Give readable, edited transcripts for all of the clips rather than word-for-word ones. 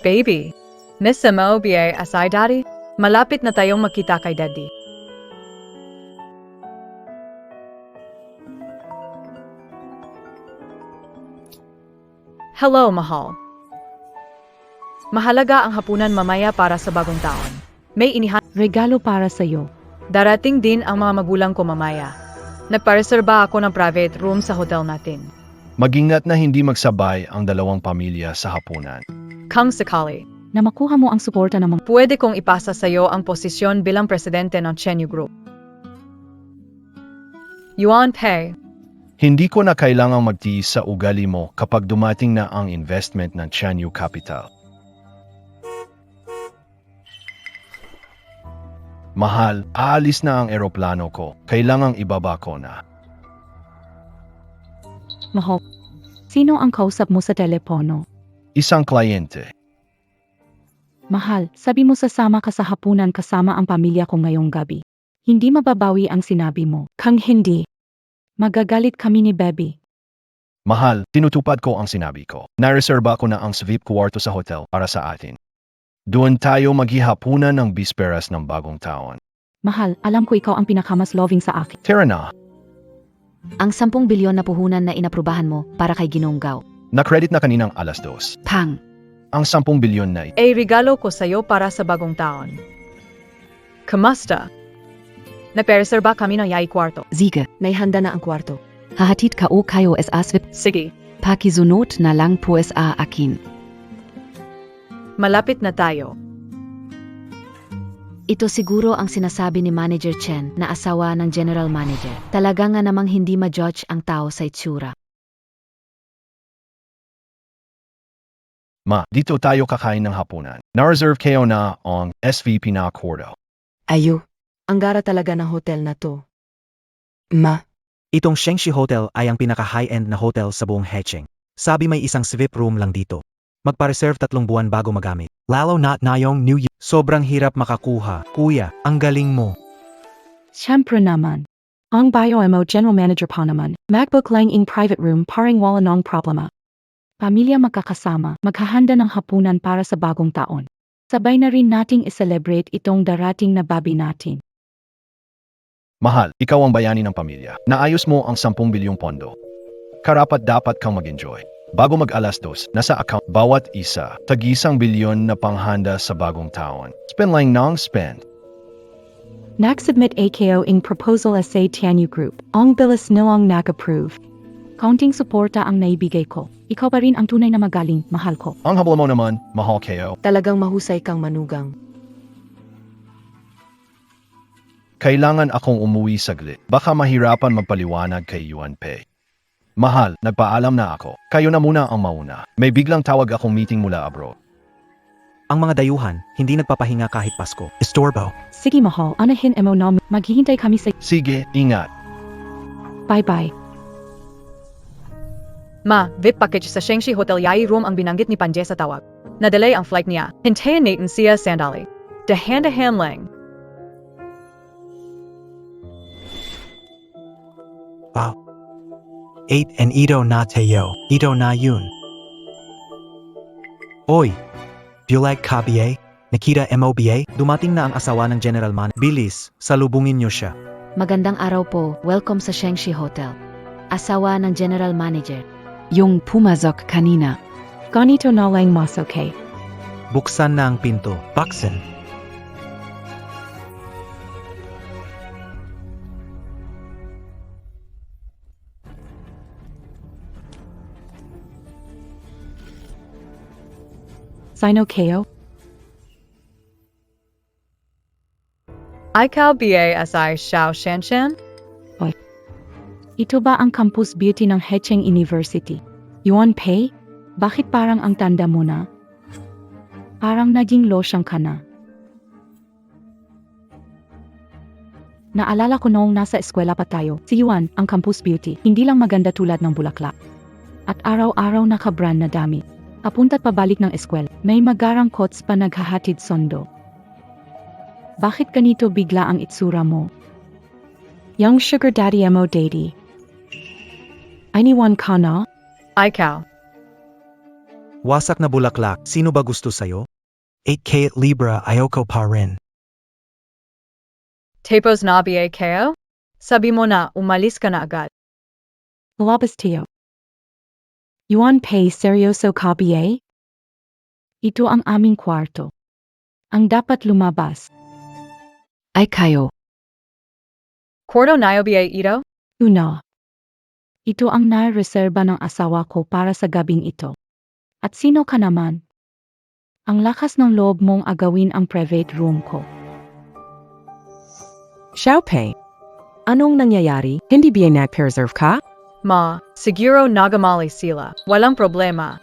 Baby, miss mo ba asay daddy? Malapit na tayong makita kay daddy. Hello, mahal. Mahalaga ang hapunan mamaya para sa bagong taon. May Regalo para sa'yo. Darating din ang mga magulang ko mamaya. Nagpareserba ako ng private room sa hotel natin. Mag-ingat na hindi magsabay ang dalawang pamilya sa hapunan. Kung sakali, Na makuha mo ang suporta ng mga pwede kong ipasa sa iyo ang posisyon bilang presidente ng Chenyu Group. Yuan Pei, Hindi ko na kailangang magtiis sa ugali mo kapag dumating na ang investment ng Chanyu Capital. Mahal, aalis na ang eroplano ko. Kailangang ibaba ko na. mahal. Sino ang kausap mo sa telepono? Isang kliyente. Mahal, sabi mo sasama ka sa hapunan kasama ang pamilya ko ngayong gabi. Hindi mababawi ang sinabi mo. Kung hindi, magagalit kami ni Baby. Mahal, tinutupad ko ang sinabi ko. Nareserba ko na ang VIP kwarto sa hotel para sa atin. Doon tayo maghihapunan ng bisperas ng bagong taon. Mahal, alam ko ikaw ang pinakamas loving sa akin. Tara na, Ang 10 bilyon na puhunan na inaprubahan mo para kay Ginonggaw. na-credit na kaninang alas 2. Pang! Ang 10 bilyon na ay regalo ko sa iyo para sa bagong taon. Kamusta? Nagpareserba kami ng yai kwarto. Sige, naihanda na ang kwarto. Hahatid ka o kayo as aswip. Sige, Pakizunot na lang po sa akin. malapit na tayo. Ito siguro ang sinasabi ni Manager Chen na asawa ng General Manager. Talaga nga namang hindi ma-judge ang tao sa itsura. Ma, dito tayo kakain ng hapunan. Na-reserve kayo na ang SVP na kwarto. Ayo, ang gara talaga ng hotel na to. Ma, Itong Shengshi Hotel ay ang pinaka-high-end na hotel sa buong Hecheng. Sabi may isang VIP room lang dito. Magpa-reserve 3 buwan bago magamit. Lalo na ngayong New Year. Sobrang hirap makakuha. Kuya, ang galing mo. Siyempre naman. Ang bio mo General Manager pa naman. Macbook lang ing private room paring wala nong problema. Pamilya magkakasama, maghahanda ng hapunan para sa bagong taon. Sabay na rin nating i-celebrate itong darating na babi natin. Mahal, ikaw ang bayani ng pamilya. Naayos mo ang 10 bilyong pondo. Karapat dapat kang mag-enjoy. Bago mag-alas 2, nasa account bawat isa, tag-1 bilyon na panghanda sa bagong taon. Spend lang ng spend. Nag-submit AKO ing proposal sa Tianyu Group. Ang bilis nilang nag-approve. Counting suporta ang naibigay ko. Ikaw pa rin ang tunay na magaling, mahal ko. Ang habol mo naman, mahal kayo. talagang mahusay kang manugang. Kailangan akong umuwi saglit. Baka mahirapan magpaliwanag kay Yuan Pei. Mahal, nagpaalam na ako. Kayo na muna ang mauna. May biglang tawag akong meeting mula abroad. Ang mga dayuhan, hindi nagpapahinga kahit Pasko. Estorbo. Sige mahal, anahin mo na maghihintay kami sa... Sige, ingat. Bye-bye. Ma, VIP package sa Shengshi Hotel yai room ang binanggit ni Panje sa tawag. Na-delay ang flight niya. Hintayin natin siya sandali. Dahan-dahan lang. Wow. 8 and ito na tayo. Ito na yun. Oy! Do you like KBA? Nakita MOBA? Dumating na ang asawa ng General Man. Bilis, salubungin niyo siya. Magandang araw po. Welcome sa Shengshi Hotel. Asawa ng General Manager. Yung pumasok kanina. Ganito na lang mas okay. Buksan na ang pinto. Baksen. Sino kayo? Ikaw BASI Xiao Shanshan? Ito ba ang campus beauty ng Hecheng University? Yuan Pei? Bakit parang ang tanda mo na? Parang naging losyang ka na. Naalala ko noong nasa eskwela pa tayo, si Yuan, ang campus beauty, hindi lang maganda tulad ng bulaklak. At araw-araw naka-brand na damit. Papunta't pabalik ng eskwela, may magarang coats pa naghahatid sondo. Bakit ganito bigla ang itsura mo? Young sugar daddy mo daddy. Anyone ka na? Ikaw. Wasak na bulaklak, sino ba gusto sa'yo? 8K Libra, ayoko pa rin. Tapos na ba kayo? Sabi mo na, umalis ka na agad. Labas tayo. Yuan Pei seryoso ka ba? Ito ang aming kwarto. Ang dapat lumabas. Ay kayo. Kwarto nayo ba ito? Una. Ito ang naireserba ng asawa ko para sa gabing ito. At sino ka naman? Ang lakas ng loob mong agawin ang private room ko. Xiaopei, anong nangyayari? Hindi ba nag-preserve ka? Ma, siguro nagamali sila. Walang problema.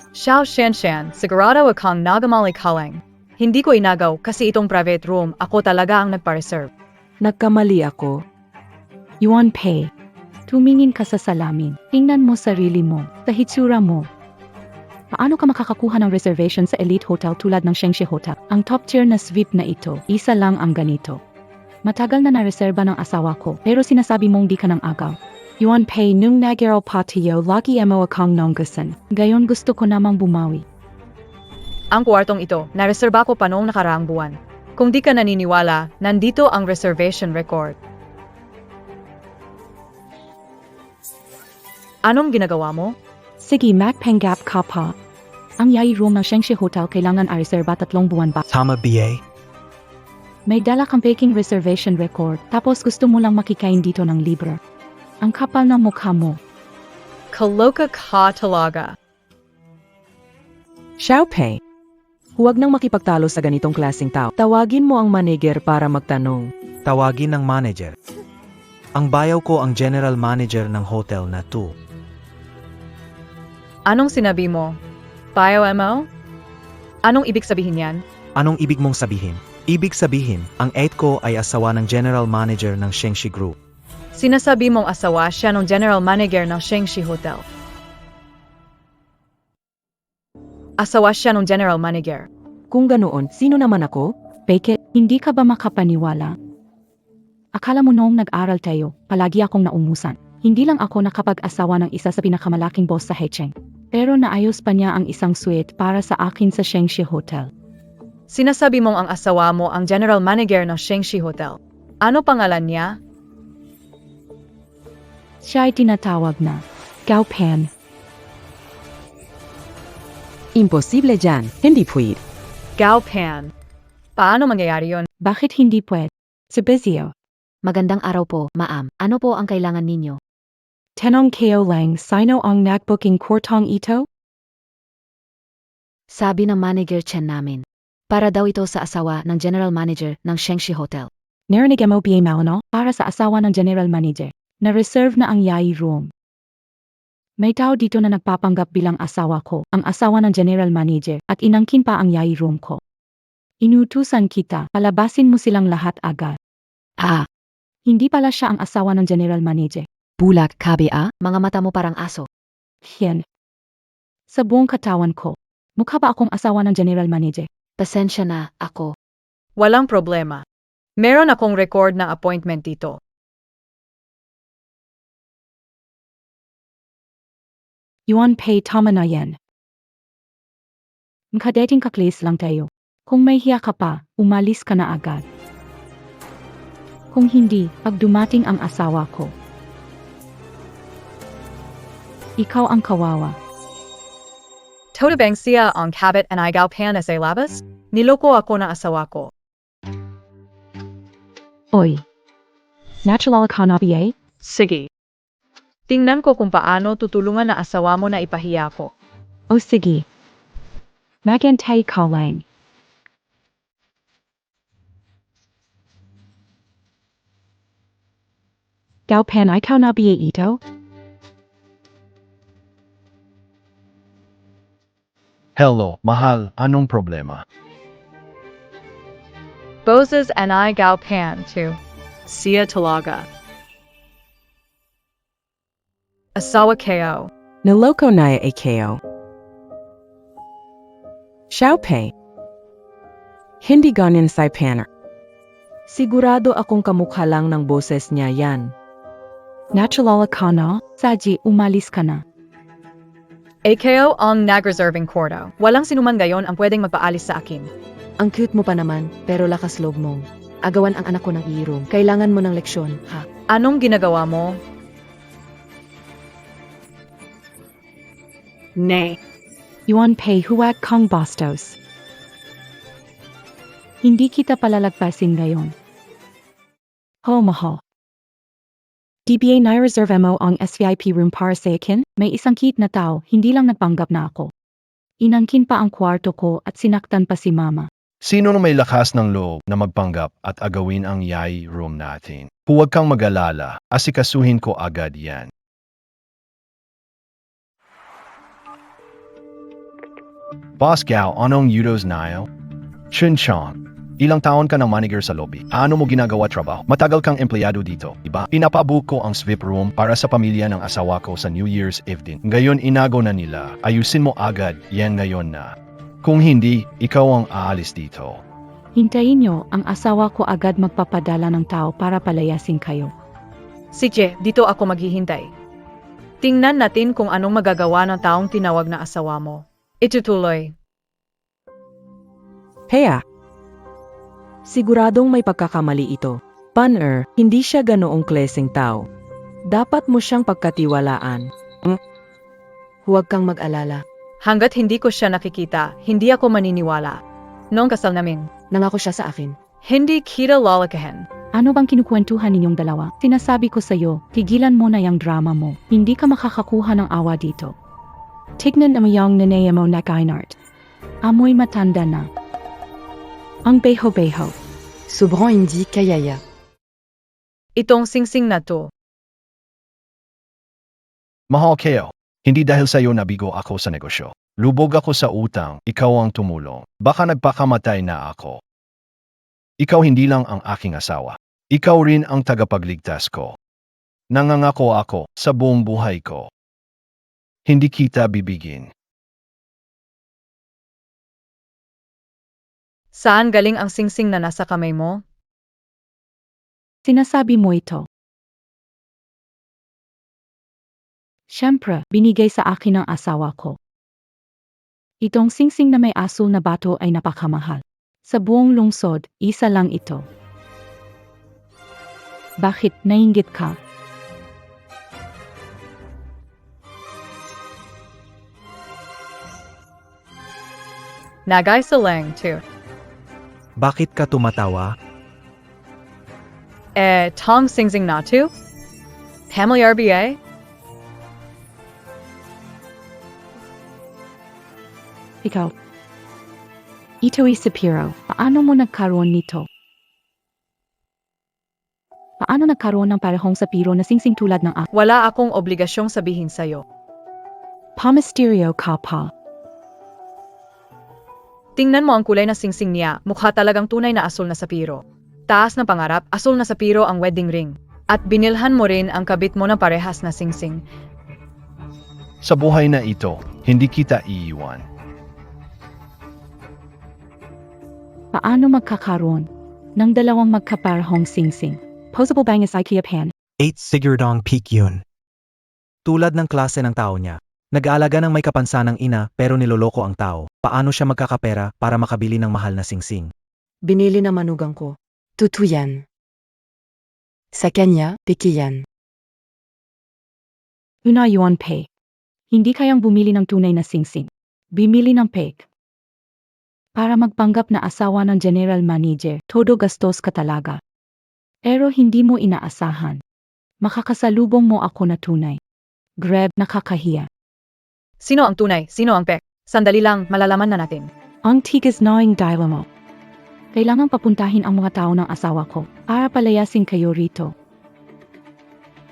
Xiao Shanshan, sigurado akong nagamali kalang. Hindi ko inagaw kasi itong private room, ako talaga ang nagpa-reserve. Nagkamali ako. Yuan Pei, tumingin ka sa salamin. Tingnan mo sarili mo, sa hitsura mo. Paano ka makakakuha ng reservation sa elite hotel tulad ng Shengshi Hotel? Ang top tier na suite na ito, isa lang ang ganito. Matagal na nareserba ng asawa ko, pero sinasabi mong di ka ng agaw. Yuan Pei, nung nag-aral pa tayo, lagi mo akong nonggusan. Gayon gusto ko namang bumawi. Ang kwartong ito, nareserba ko pa noong nakaraang buwan. Kung di ka naniniwala, nandito ang reservation record. Anong ginagawa mo? Sige, magpanggap ka pa. Ang yai room ng Shengshi Hotel kailangan reserba 3 buwan ba? Tama BA? May dala kang faking reservation record, tapos gusto mo lang makikain dito ng libre. Ang kapal ng mukha mo. Kaloka ka talaga. Xiaopei, huwag nang makipagtalo sa ganitong klaseng tao. Tawagin mo ang manager para magtanong. Tawagin ng manager. Ang bayaw ko ang general manager ng hotel na to. Anong sinabi mo? Bio mo? Anong ibig sabihin yan? Anong ibig mong sabihin? Ibig sabihin, ang 8 ko ay asawa ng general manager ng Shengshi Group. Sinasabi mong asawa siya ng general manager ng Shengshi Hotel. Asawa siya ng general manager. Kung ganoon, sino naman ako? Beke, hindi ka ba makapaniwala? Akala mo noong nag-aral tayo, palagi akong naungusan. Hindi lang ako nakapag-asawa ng isa sa pinakamalaking boss sa Hecheng. Pero naayos pa niya ang isang suite para sa akin sa Shengshi Hotel. Sinasabi mong ang asawa mo ang general manager ng Shengshi Hotel. Ano pangalan niya? Siya ay tinatawag na Gao Pan. Imposible dyan. Hindi pwede. Gao Pan. Paano mangyayari yon? Bakit hindi pwede? Sebezio. Magandang araw po, ma'am. Ano po ang kailangan ninyo? Tenong Keo Lang, sino ang nagbooking kwartong ito? Sabi ng manager Chen namin. Para daw ito sa asawa ng general manager ng Shengshi Hotel. Narinig mo ba no? Para sa asawa ng general manager. Na-reserve na ang yai room. May tao dito na nagpapanggap bilang asawa ko, ang asawa ng general manager, at inangkin pa ang yai room ko. Inutusan kita, palabasin mo silang lahat agad. Ah, Hindi pala siya ang asawa ng general manager. bulak KBA? Mga mata mo parang aso. Yan. Sa buong katawan ko, mukha ba akong asawa ng general manager? Pasensya na, ako. Walang problema. Meron akong record na appointment dito. Yuan Pei, tama na yan. Makadating kaklis lang tayo. Kung may hiya ka pa, umalis ka na agad. Kung hindi, pag dumating ang asawa ko, ikaw ang kawawa. Toda bang siya ang habit and igaw pan sa labas? Niloko ako na asawa ko. Oy. Natural ka na ba? Sige. Tingnan ko kung paano tutulungan na asawa mo na ipahiya ko. O sige. Magantay ka lang. Gao Pan, ikaw na ba ito? Hello, mahal, anong problema? Boses and igaw pan to. Siya talaga. Asawa kayo. Naloko na AKO. Xiaopei. Hindi ganyan si Panner. Sigurado akong kamukha lang ng boses niya yan. Natural ka na? Saji, umalis ka na. AKO ang nag-reserving kwarto. Walang sinuman gayon ang pwedeng magpaalis sa akin. Ang cute mo pa naman, pero lakas loob mo. Agawan ang anak ko ng i-room. Kailangan mo ng leksyon, ha? Anong ginagawa mo? Nay. Yuan Pei huwag kang bastos. Hindi kita palalagpasin ngayon. Ho mahal. DBA na-reserve mo ang SVIP room para sa akin? May isang cute na tao, hindi lang nagpanggap na ako. Inangkin pa ang kwarto ko at sinaktan pa si mama. Sino na may lakas ng loob na magpanggap at agawin ang yay room natin? Huwag kang mag-alala, asikasuhin ko agad yan. Boss Gao, anong yudos nayo? Chun Chong, ilang taon ka ng manager sa lobby. Ano mo ginagawa trabaho? Matagal kang empleyado dito, diba? Pinapabook ko ang VIP room para sa pamilya ng asawa ko sa New Year's Eve din. Ngayon inago na nila. Ayusin mo agad yan ngayon na. Kung hindi, ikaw ang aalis dito. Hintayin nyo, ang asawa ko agad magpapadala ng tao para palayasin kayo. Sige, dito ako maghihintay. Tingnan natin kung anong magagawa ng taong tinawag na asawa mo. Itutuloy. Heya. Siguradong may pagkakamali ito. Banner, hindi siya ganoong klaseng tao. Dapat mo siyang pagkatiwalaan. Huwag kang mag-alala. Hanggat hindi ko siya nakikita, hindi ako maniniwala. Noong kasal namin, Nangako siya sa akin. hindi kita lalakahin. Ano bang kinukwentuhan ninyong dalawa? Sinasabi ko sa'yo, tigilan mo na yung drama mo. Hindi ka makakakuha ng awa dito. Tignan mo yung nanay mo na Kainart. Amoy matanda na. Ang beho-beho. Sobrang hindi kayaya. Itong singsing na to. Mahal kayo. Hindi dahil sa iyo nabigo ako sa negosyo. Lubog ako sa utang, ikaw ang tumulong. Baka nagpakamatay na ako. Ikaw hindi lang ang aking asawa. Ikaw rin ang tagapagligtas ko. Nangangako ako sa buong buhay ko. Hindi kita bibigin. Saan galing ang singsing na nasa kamay mo? Sinasabi mo ito. Siyempre, binigay sa akin ng asawa ko. Itong singsing na may asul na bato ay napakamahal. Sa buong lungsod, isa lang ito. Bakit nainggit ka? Nagay sa lang too. Bakit ka tumatawa? Tong singsing na to? Family RBA? Ikaw. Ito'y Sapiro. Paano mo nagkaroon nito? Paano nagkaroon ng parehong Sapiro na singsing tulad ng ako? Wala akong obligasyong sabihin sa'yo. Pamisterio ka pa. Tingnan mo ang kulay na singsing niya, mukha talagang tunay na asul na sapiro. Taas na pangarap, asul na sapiro ang wedding ring. At binilhan mo rin ang kabit mo na parehas na singsing. Sa buhay na ito, hindi kita iiwan. Paano magkakaroon ng dalawang magkaparehong singsing? Posable bang is IKEA pan? 8 Sigurdong Peak Yun. Tulad ng klase ng tao niya. Nag-aalaga ng may kapansanang ina pero niloloko ang tao. Paano siya magkakapera para makabili ng mahal na singsing? Binili na manugang ko. Tutuyan. Sa kanya, pikiyan. Una Yuan Pei. Hindi kayang bumili ng tunay na singsing. Bimili ng fake. Para magpanggap na asawa ng general manager, todo gastos ka talaga. Pero hindi mo inaasahan. Makakasalubong mo ako na tunay. Grab, nakakahiya. Sino ang tunay? Sino ang pek? Sandali lang, malalaman na natin. Ang tigas nawing dial mo. Kailangang papuntahin ang mga tao ng asawa ko para palayasin kayo rito.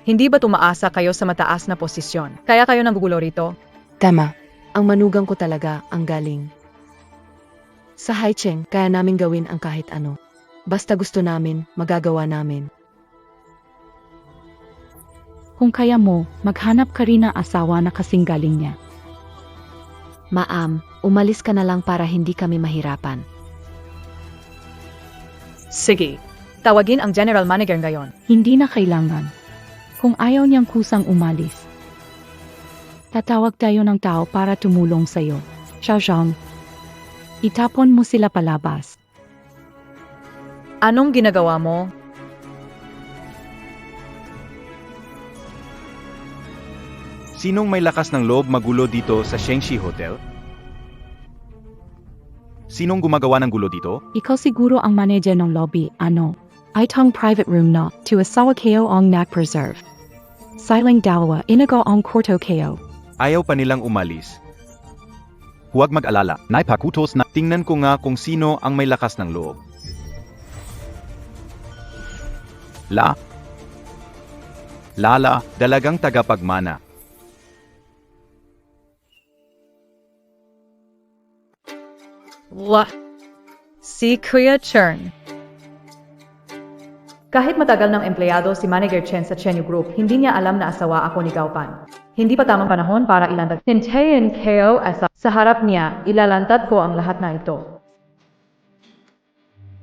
Hindi ba tumaasa kayo sa mataas na posisyon? Kaya kayo nagugulo rito? Tama. Ang manugang ko talaga ang galing. Sa Haicheng, kaya namin gawin ang kahit ano. Basta gusto namin, magagawa namin. Kung kaya mo, maghanap ka rin ng asawa na kasing galing niya. Ma'am, umalis ka na lang para hindi kami mahirapan. Sige. Tawagin ang general manager ngayon. Hindi na kailangan. Kung ayaw niyang kusang umalis. Tatawag tayo ng tao para tumulong sa'yo. Xiaozhang, itapon mo sila palabas. Anong ginagawa mo? Sinong may lakas ng loob magulo dito sa Shengxi Hotel? Sinong gumagawa ng gulo dito? Ikaw siguro ang manager ng lobby, ano? Itong private room na, to asawa kayo ang nag-preserve. Siling dalawa, inago ang kwarto kayo. Ayaw pa nilang umalis. Huwag mag-alala, naipakutos na tingnan ko nga kung sino ang may lakas ng loob. Lala, dalagang tagapagmana. Si Kuya Chern. Kahit matagal ng empleyado si Manager Chen sa Chenyu Group, hindi niya alam na asawa ako ni Gaupan. Hindi pa tamang panahon para ilantad. Hintayin kayo sa harap niya, ilalantad ko ang lahat na ito.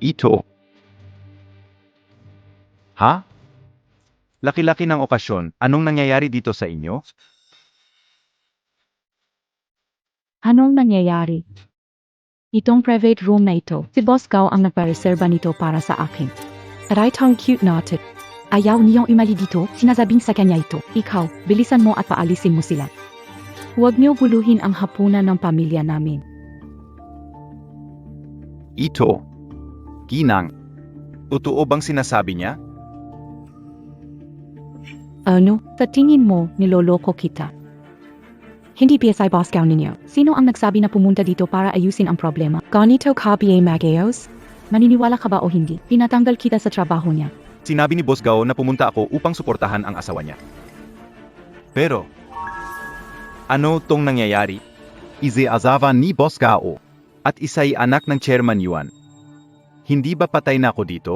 Ito. Ha? Laki-laki ng okasyon, anong nangyayari dito sa inyo? Anong nangyayari? Itong private room na ito, si Boss Gao ang nagpareserba nito para sa akin. At itong cute natin. Ayaw niyong umali dito, sinasabing sa kanya ito. Ikaw, bilisan mo at paalisin mo sila. Huwag niyo guluhin ang hapunan ng pamilya namin. Ito. Ginang. Totoo bang sinasabi niya? Ano? Sa tingin mo, niloloko kita. Hindi PSI Boss Gao ninyo. Sino ang nagsabi na pumunta dito para ayusin ang problema? Ganito ka ba Magayos? Maniniwala ka ba o hindi? Pinatanggal kita sa trabaho niya. Sinabi ni Boss Gao na pumunta ako upang suportahan ang asawa niya. Pero, ano tong nangyayari? Ize azawa ni Boss Gao at isa'y anak ng Chairman Yuan. Hindi ba patay na ako dito?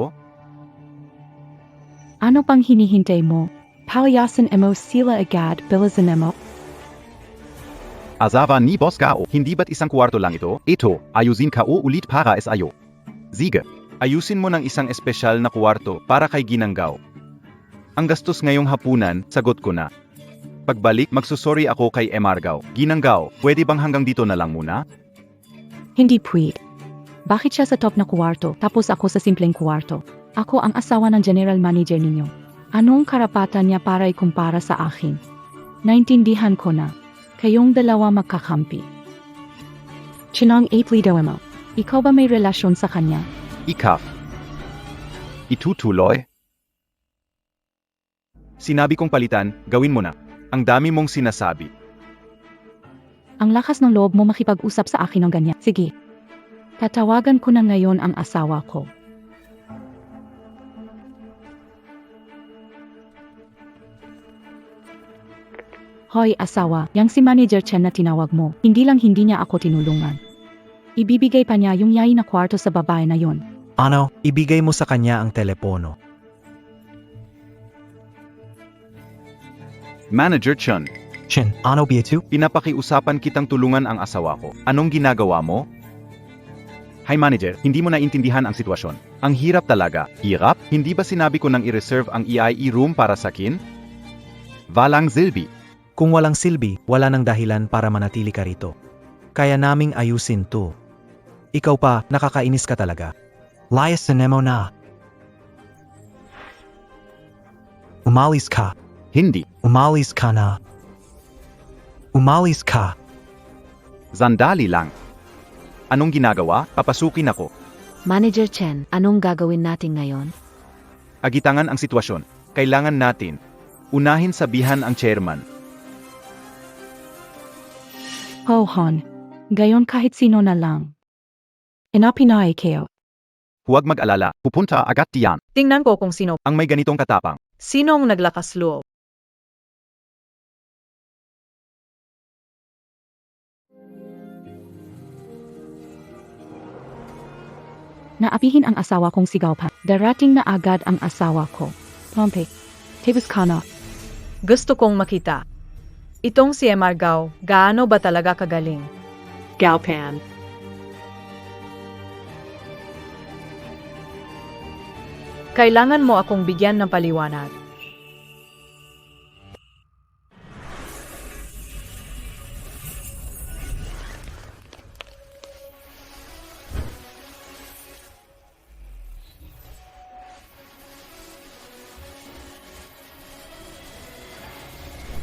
Ano pang hinihintay mo? Palayasin mo sila agad, bilisan mo. Azawa ni Boss Gao, hindi ba't isang kwarto lang ito? Ito, ayusin ka o ulit para ayo. Sige, ayusin mo ng isang espesyal na kwarto para kay Ginang Gao. Ang gastos ngayong hapunan, sagot ko na. Pagbalik, magsusorry ako kay MR Gao. Ginang Gao, pwede bang hanggang dito na lang muna? Hindi pwede. Bakit siya sa top na kwarto, tapos ako sa simpleng kwarto? Ako ang asawa ng general manager ninyo. Anong karapatan niya para ikumpara sa akin? Naintindihan ko na. Kayong dalawa magkakampi. Chinang Aplido mo. Ikaw ba may relasyon sa kanya? Ikaf. Itutuloy? Sinabi kong palitan, gawin mo na. Ang dami mong sinasabi. Ang lakas ng loob mo makipag-usap sa akin ng ganyan. Sige. Tatawagan ko na ngayon ang asawa ko. Hoy asawa, yang si Manager Chen na tinawag mo, hindi niya ako tinulungan. Ibibigay pa niya yung yay na kwarto sa babae na yon. Ano, ibigay mo sa kanya ang telepono. Manager Chen. Chen, ano ba ito? Pinapakiusapan kitang tulungan ang asawa ko. Anong ginagawa mo? Hi manager, hindi mo naintindihan ang sitwasyon. Ang hirap talaga. Hirap? Hindi ba sinabi ko nang i-reserve ang EIE room para sa akin? Walang silbi. Kung walang silbi, wala nang dahilan para manatili ka rito. Kaya naming ayusin to. Ikaw pa, nakakainis ka talaga. Layas sa nemo na. Umalis ka. Hindi. Umalis ka na. Umalis ka. Sandali lang. Anong ginagawa? Papasukin ako. Manager Chen, anong gagawin natin ngayon? Agitangan ang sitwasyon. Kailangan natin. Unahin sabihan ang chairman. Ho hon. Gayon kahit sino na lang. Inapinay kayo. Huwag mag-alala. Pupunta agad diyan. Tingnan ko kung sino. Ang may ganitong katapang. Sinong naglakas loob? Naapihin ang asawa kong sigaw pa. Darating na agad ang asawa ko. Pompe. Tibus ka na. Gusto kong makita. Itong si MR Gao, gaano ba talaga kagaling? Galpan. Kailangan mo akong bigyan ng paliwanag.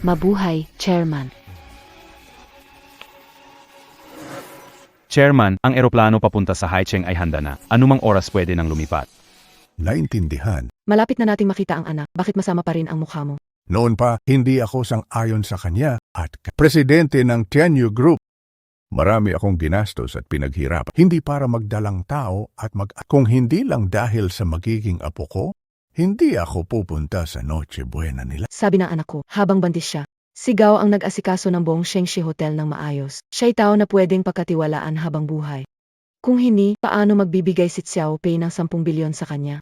Mabuhay, Chairman. Chairman, ang eroplano papunta sa Haicheng ay handa na. Anumang oras pwede nang lumipat. Naintindihan. Malapit na nating makita ang anak. Bakit masama pa rin ang mukha mo? Noon pa, hindi ako sang-ayon sa kanya at presidente ng Tianyu Group. Marami akong ginastos at pinaghirapan. Hindi para magdalang tao at kung hindi lang dahil sa magiging apo ko, hindi ako pupunta sa Noche Buena nila. Sabi ng anak ko, habang bandis siya. Sigaw ang nag-asikaso ng buong Shengshi Hotel ng maayos. Siya'y tao na pwedeng pagkatiwalaan habang buhay. Kung hindi, paano magbibigay si Xiao Pei ng 10 bilyon sa kanya?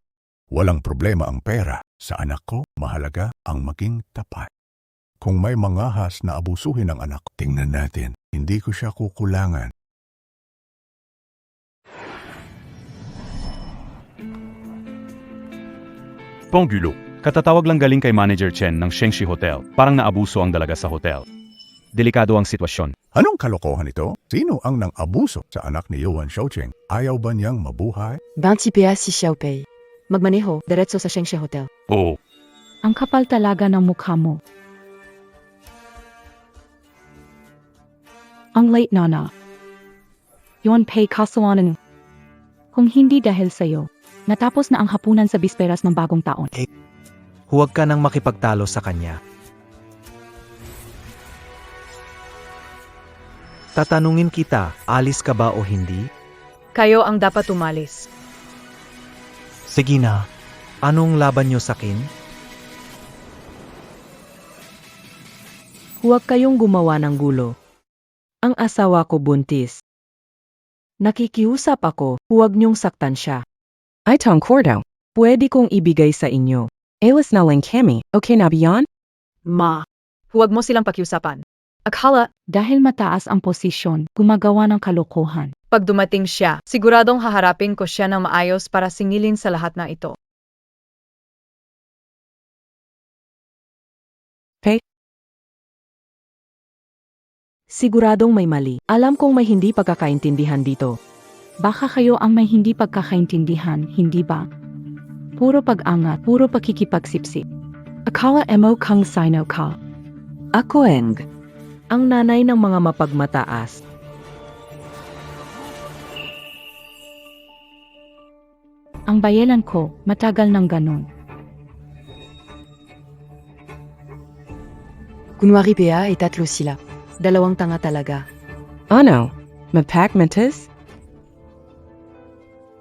Walang problema ang pera. Sa anak ko, mahalaga ang maging tapat. Kung may mangahas na abusuhin ang anak ko, tingnan natin. Hindi ko siya kukulangan. Ponggulo, katatawag lang galing kay Manager Chen ng Shengshi Hotel. Parang naabuso ang dalaga sa hotel. Delikado ang sitwasyon. Anong kalokohan ito? Sino ang nang-abuso sa anak ni Yuan Shoucheng? Ayaw ba niyang mabuhay? 20 PS si Xiao Pei. Magmaneho, diretso sa Shengshi Hotel. Oo. Ang kapal talaga ng mukha mo. Ang late nana. Yuan Pei kasalanan. Kung hindi dahil sa'yo, natapos na ang hapunan sa bisperas ng bagong taon. Huwag ka nang makipagtalo sa kanya. Tatanungin kita, alis ka ba o hindi? Kayo ang dapat umalis. Sige na. Anong laban niyo sakin? Huwag kayong gumawa ng gulo. Ang asawa ko buntis. Nakikiusap ako, huwag niyong saktan siya. Ay tong kordaw, pwede kong ibigay sa inyo. Alis na lang kami, okay na biyan? Ma, huwag mo silang pakiusapan. Akala, Dahil mataas ang posisyon, gumagawa ng kalokohan. pag dumating siya, siguradong haharapin ko siya ng maayos para singilin sa lahat na ito. Siguradong may mali. Alam kong may hindi pagkakaintindihan dito. Baka kayo ang may hindi pagkakaintindihan, hindi ba? Puro pag-angat, puro pakikipagsipsip. Akala mo kang sino ka. Ako Eng. Ang nanay ng mga mapagmataas. Ang bayelan ko, matagal ng ganon. Kunwari Pea ay tatlo sila. Dalawang tanga talaga. Ano? Mapagmatas?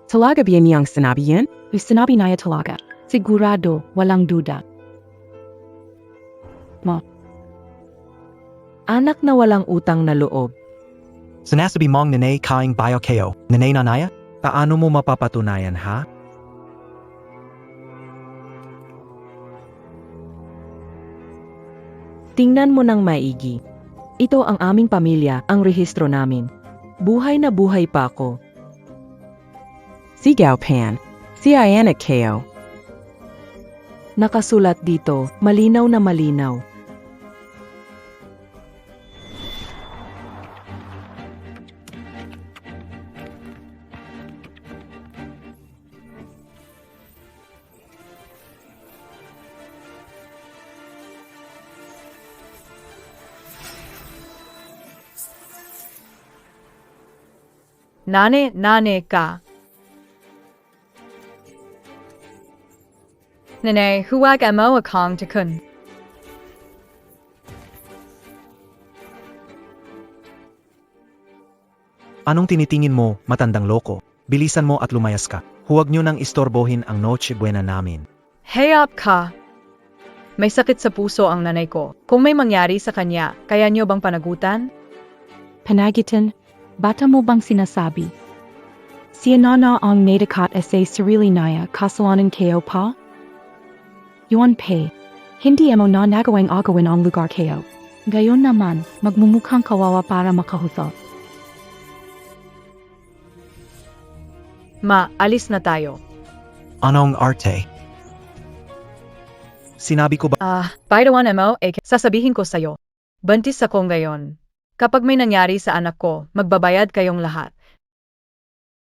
Talaga ba niyang sinabi yan? Sinabi niya talaga. Sigurado, walang duda. Anak na walang utang na loob. Sinasabi mong nanay kaing bayo kayo. Nanay nanaya? Paano mo mapapatunayan ha? Tingnan mo ng maigi. Ito ang aming pamilya, ang rehistro namin. Buhay na buhay pa ako. Sigaw Pan. Si Anak kayo. Nakasulat dito, malinaw na malinaw. Nane ka. Nene, huwag mo akong takun. Anong tinitingin mo, matandang loko? Bilisan mo at lumayas ka. Huwag niyo nang istorbohin ang Noche Buena namin. Hayop ka. May sakit sa puso ang nanay ko. Kung may mangyari sa kanya, kaya niyo bang panagutan? Panagitan, bata mo bang sinasabi? Si Nana ang nadakat sa sarili niya kasalanan kayo pa? Yuan Pei, hindi mo na nagawang agawin ang lugar kayo. Gayon naman, magmumukhang kawawa para makahusap. Ma, alis na tayo. Anong arte? Sinabi ko ba? Paidawan mo, sasabihin ko sa'yo. Buntis ako ngayon. Kapag may nangyari sa anak ko, magbabayad kayong lahat.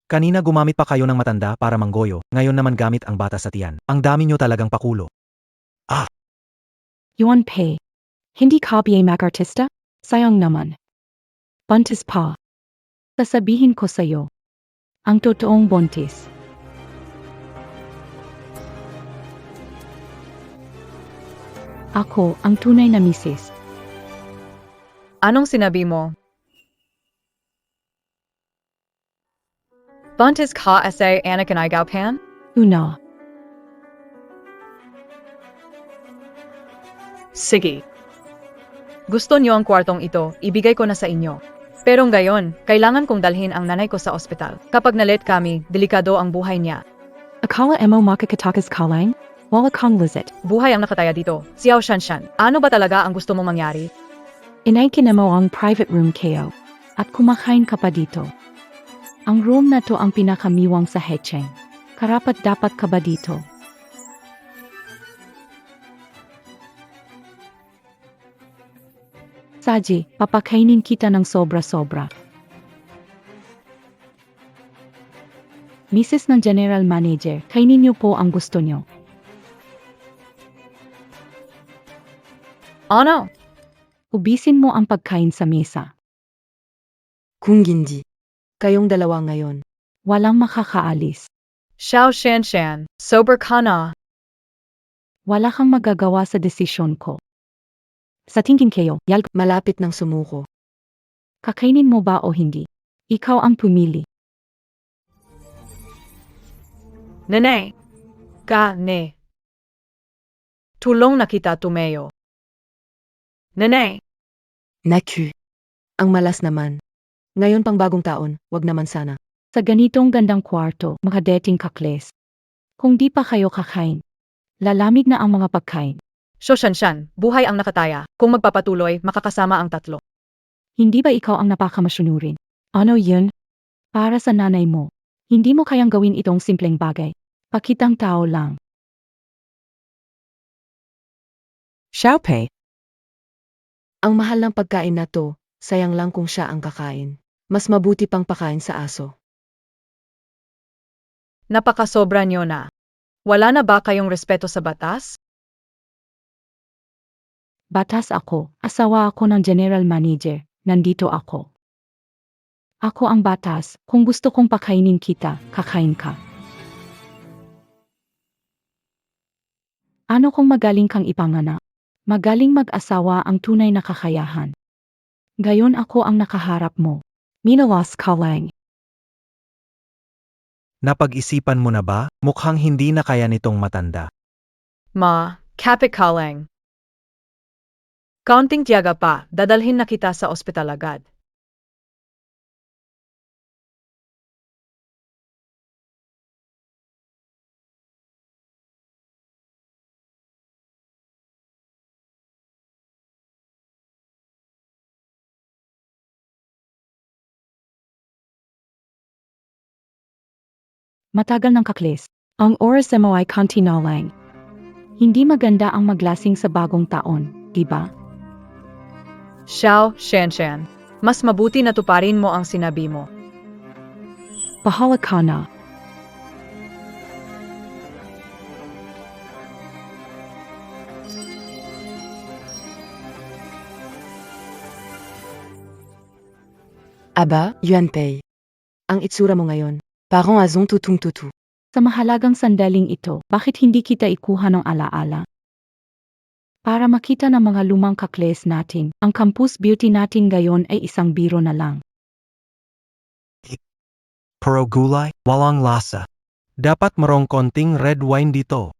Kanina gumamit pa kayo ng matanda para manggoyo, ngayon naman gamit ang bata sa tiyan. Ang dami nyo talagang pakulo. Yuan Pei, Hindi ka mag-artista? Sayang naman. Buntis pa. Sasabihin ko sa'yo. Ang totoong buntis. Ako ang tunay na misis. Anong sinabi mo? Buntis ka sa anak and igaupan? Una. Sige. Gusto niyo ang kwartong ito, ibigay ko na sa inyo. Pero ngayon, kailangan kong dalhin ang nanay ko sa ospital. Kapag nalit kami, delikado ang buhay niya. Akala emo makakatakas ka lang? Wala kang lizit. Buhay ang nakataya dito. Xiao Shanshan, ano ba talaga ang gusto mong mangyari? Inaikin mo ang private room kayo. At kumakain ka pa dito. Ang room na to ang pinakamiwang sa Hecheng. Karapat dapat ka ba dito? Saji, papakainin kita ng sobra-sobra. Mrs. ng General Manager, kainin niyo po ang gusto niyo. Ano? Ubisin mo ang pagkain sa mesa. Kung hindi, kayong dalawa ngayon. Walang makakaalis. Xiao Shanshan, sober ka na. Wala kang magagawa sa desisyon ko. Sa tingin kayo, Malapit ng sumuko. kakainin mo ba o hindi? Ikaw ang pumili. Nene. Ka, ne. Tulong na kita tumayo. Nene. Naku. Ang malas naman. Ngayon pang bagong taon, wag naman sana. Sa ganitong gandang kwarto, mga dating kakles. Kung di pa kayo kakain, lalamig na ang mga pagkain. Xiao Shanshan, buhay ang nakataya. Kung magpapatuloy, makakasama ang tatlo. Hindi ba ikaw ang napakamasunurin? Ano yun? Para sa nanay mo. Hindi mo kayang gawin itong simpleng bagay. Pakitang tao lang. Xiaopei. Ang mahal ng pagkain na to, sayang lang kung siya ang kakain. Mas mabuti pang pakain sa aso. Napakasobra niyo na. Wala na ba kayong respeto sa batas? Batas ako, asawa ako ng general manager, nandito ako. Ako ang batas, kung gusto kong pakainin kita, kakain ka. Ano kung magaling kang ipanganak? Magaling mag-asawa ang tunay na kakayahan. Gayon ako ang nakaharap mo. Minalas ka lang. Napag-isipan mo na ba? Mukhang hindi na kaya nitong matanda. Ma, kapit ka lang. Kaunting tiyaga pa, dadalhin na kita sa ospital agad. Matagal ng kakles. Ang oras mo ay kanti na lang. Hindi maganda ang maglasing sa bagong taon, di ba? Xiao Shanshan, mas mabuti na tuparin mo ang sinabi mo. Bahala ka na. Aba, Yuanpei. Ang itsura mo ngayon, parang azong tutung-tutu. Sa mahalagang sandaling ito, bakit hindi kita ikuha ng alaala? Para makita ng mga lumang kakles natin, ang campus beauty natin ngayon ay isang biro na lang. Puro gulay, walang lasa. Dapat merong konting red wine dito.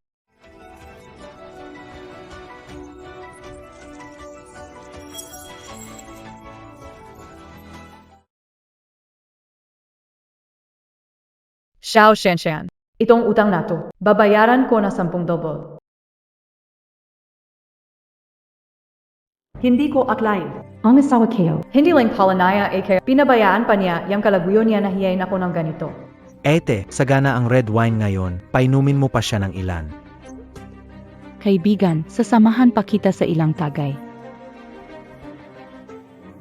Xiao Shanshan, itong utang na to, babayaran ko na 10 double. Hindi ko aklain. Ang asawa kayo, Hindi lang palanaya kaya pinabayaan pa niya yung kalaguyo niya na hiyain ako ng ganito. Ete, sagana ang red wine ngayon, painumin mo pa siya ng ilan. kaibigan, sasamahan pa kita sa ilang tagay.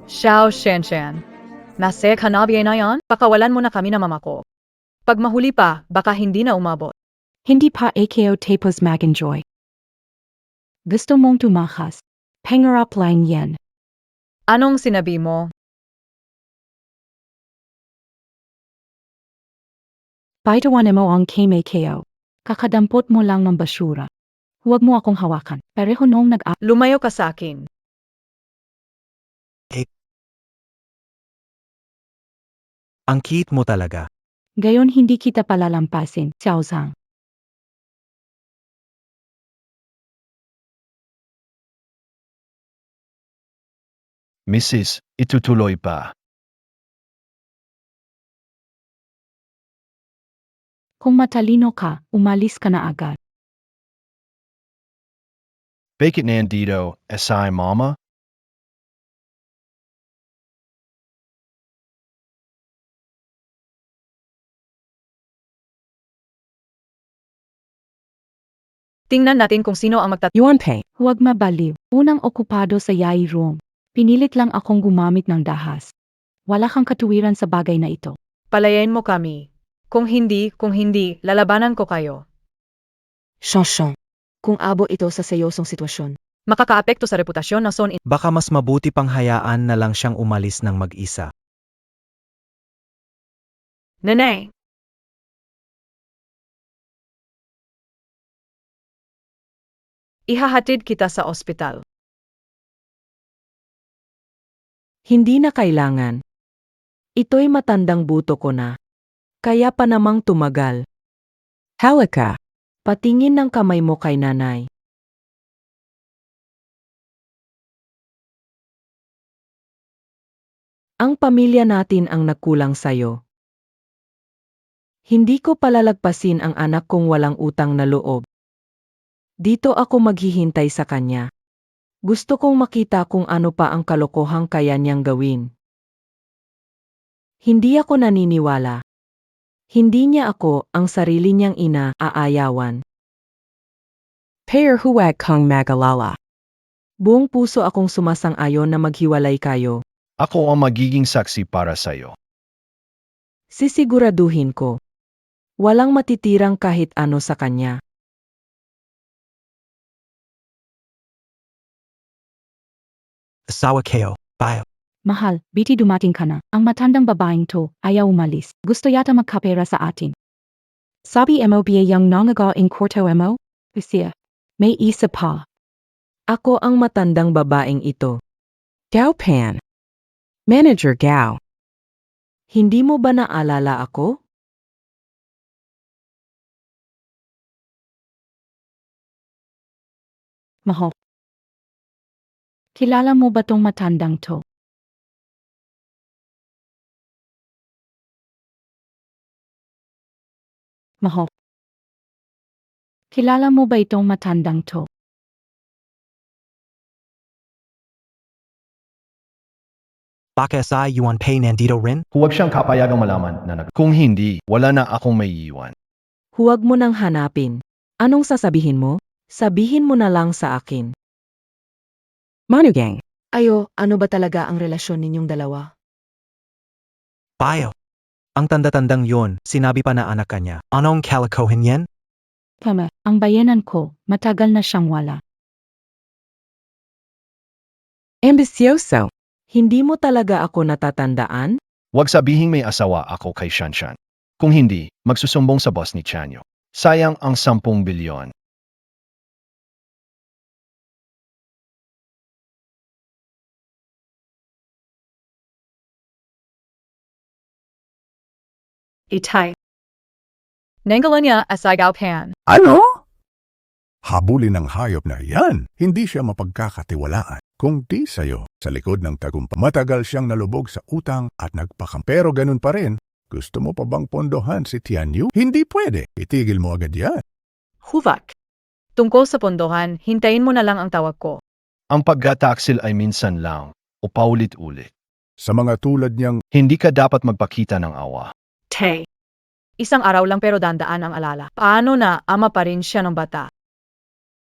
Xiao Shanshan, nasa kanabiye na yan, pakawalan mo na kami na mama ko. Pag mahuli pa, baka hindi na umabot. Hindi pa AKO tapos mag-enjoy. Gusto mong tumakas. Pangarap lang yan. Anong sinabi mo? Baitawan mo ang KMKO. Kakadampot mo lang ng basura. Huwag mo akong hawakan. Pareho nung Lumayo ka sa akin. Ang cute mo talaga. Gayon hindi kita palalampasin, Xiao Zhang. Mrs., itutuloy pa. Kung matalino ka, umalis ka na agad. Bakit nandito, asay mama? Tingnan natin kung sino ang Yuan Pei. Huwag mabaliw. Unang okupado sa yai room. Pinilit lang akong gumamit ng dahas. Wala kang katuwiran sa bagay na ito. Palayain mo kami. Kung hindi, lalabanan ko kayo. Shosong. Kung abo ito sa seyosong sitwasyon. Makakaapekto sa reputasyon ng Son In. Baka mas mabuti pang hayaan na lang siyang umalis ng mag-isa. Nene! Ihahatid kita sa ospital. Hindi na kailangan. Ito'y matandang buto ko na. Kaya pa namang tumagal. Halika. Patingin ng kamay mo kay nanay. Ang pamilya natin ang nagkulang sa'yo. Hindi ko palalagpasin ang anak kong walang utang na loob. Dito ako maghihintay sa kanya. Gusto kong makita kung ano pa ang kalokohang kaya niyang gawin. Hindi ako naniniwala. Hindi niya ako, ang sarili niyang ina, aayawan. Pair huwag kang mag-alala. Buong puso akong sumasang-ayon na maghiwalay kayo. Ako ang magiging saksi para sa'yo. Sisiguraduhin ko. Walang matitirang kahit ano sa kanya. Asawa kayo. Bye. Mahal, biti dumating ka na. Ang matandang babaeng to, ayaw umalis. Gusto yata magkapera sa atin. Sabi mo biyayang nangaga in kwarto mo? Lucia, may isa pa. Ako ang matandang babaeng ito. Gao Pan. Manager Gao. Hindi mo ba naalala ako? Mahal. Kilala mo ba tong matandang to? Mahal. Kilala mo ba itong matandang to? Baka sa Yuan Pei nandito rin? Huwag siyang kapayagang malaman na Kung hindi, wala na akong maiiwan. Huwag mo nang hanapin. Anong sasabihin mo? Sabihin mo na lang sa akin. Manugang. Ayo, ano ba talaga ang relasyon ninyong dalawa? Bayo. Ang tanda-tandang yon, sinabi pa na anak kanya. Anong kalokohan yan? Tama, ang bayanan ko, matagal na siyang wala. Ambisyoso. Hindi mo talaga ako natatandaan? Huwag sabihing may asawa ako kay Shanshan. Kung hindi, magsusumbong sa boss ni Chanyo. Sayang ang 10 bilyon. Itay. Nangalan niya asagaw pan. Ano? Habulin ng hayop na yan. Hindi siya mapagkakatiwalaan. Kung di sa'yo, sa likod ng tagumpay. Matagal siyang nalubog sa utang at nagpakam. Pero ganun pa rin, gusto mo pa bang pondohan si Tianyu? Hindi pwede. Itigil mo agad yan. Huvak. Tungkol sa pondohan, hintayin mo na lang ang tawag ko. Ang pagkataksil ay minsan lang, o paulit-ulit. Sa mga tulad niyang Hindi ka dapat magpakita ng awa. Tay. Isang araw lang pero dandaan ang alala. Paano na ama pa rin siya ng bata?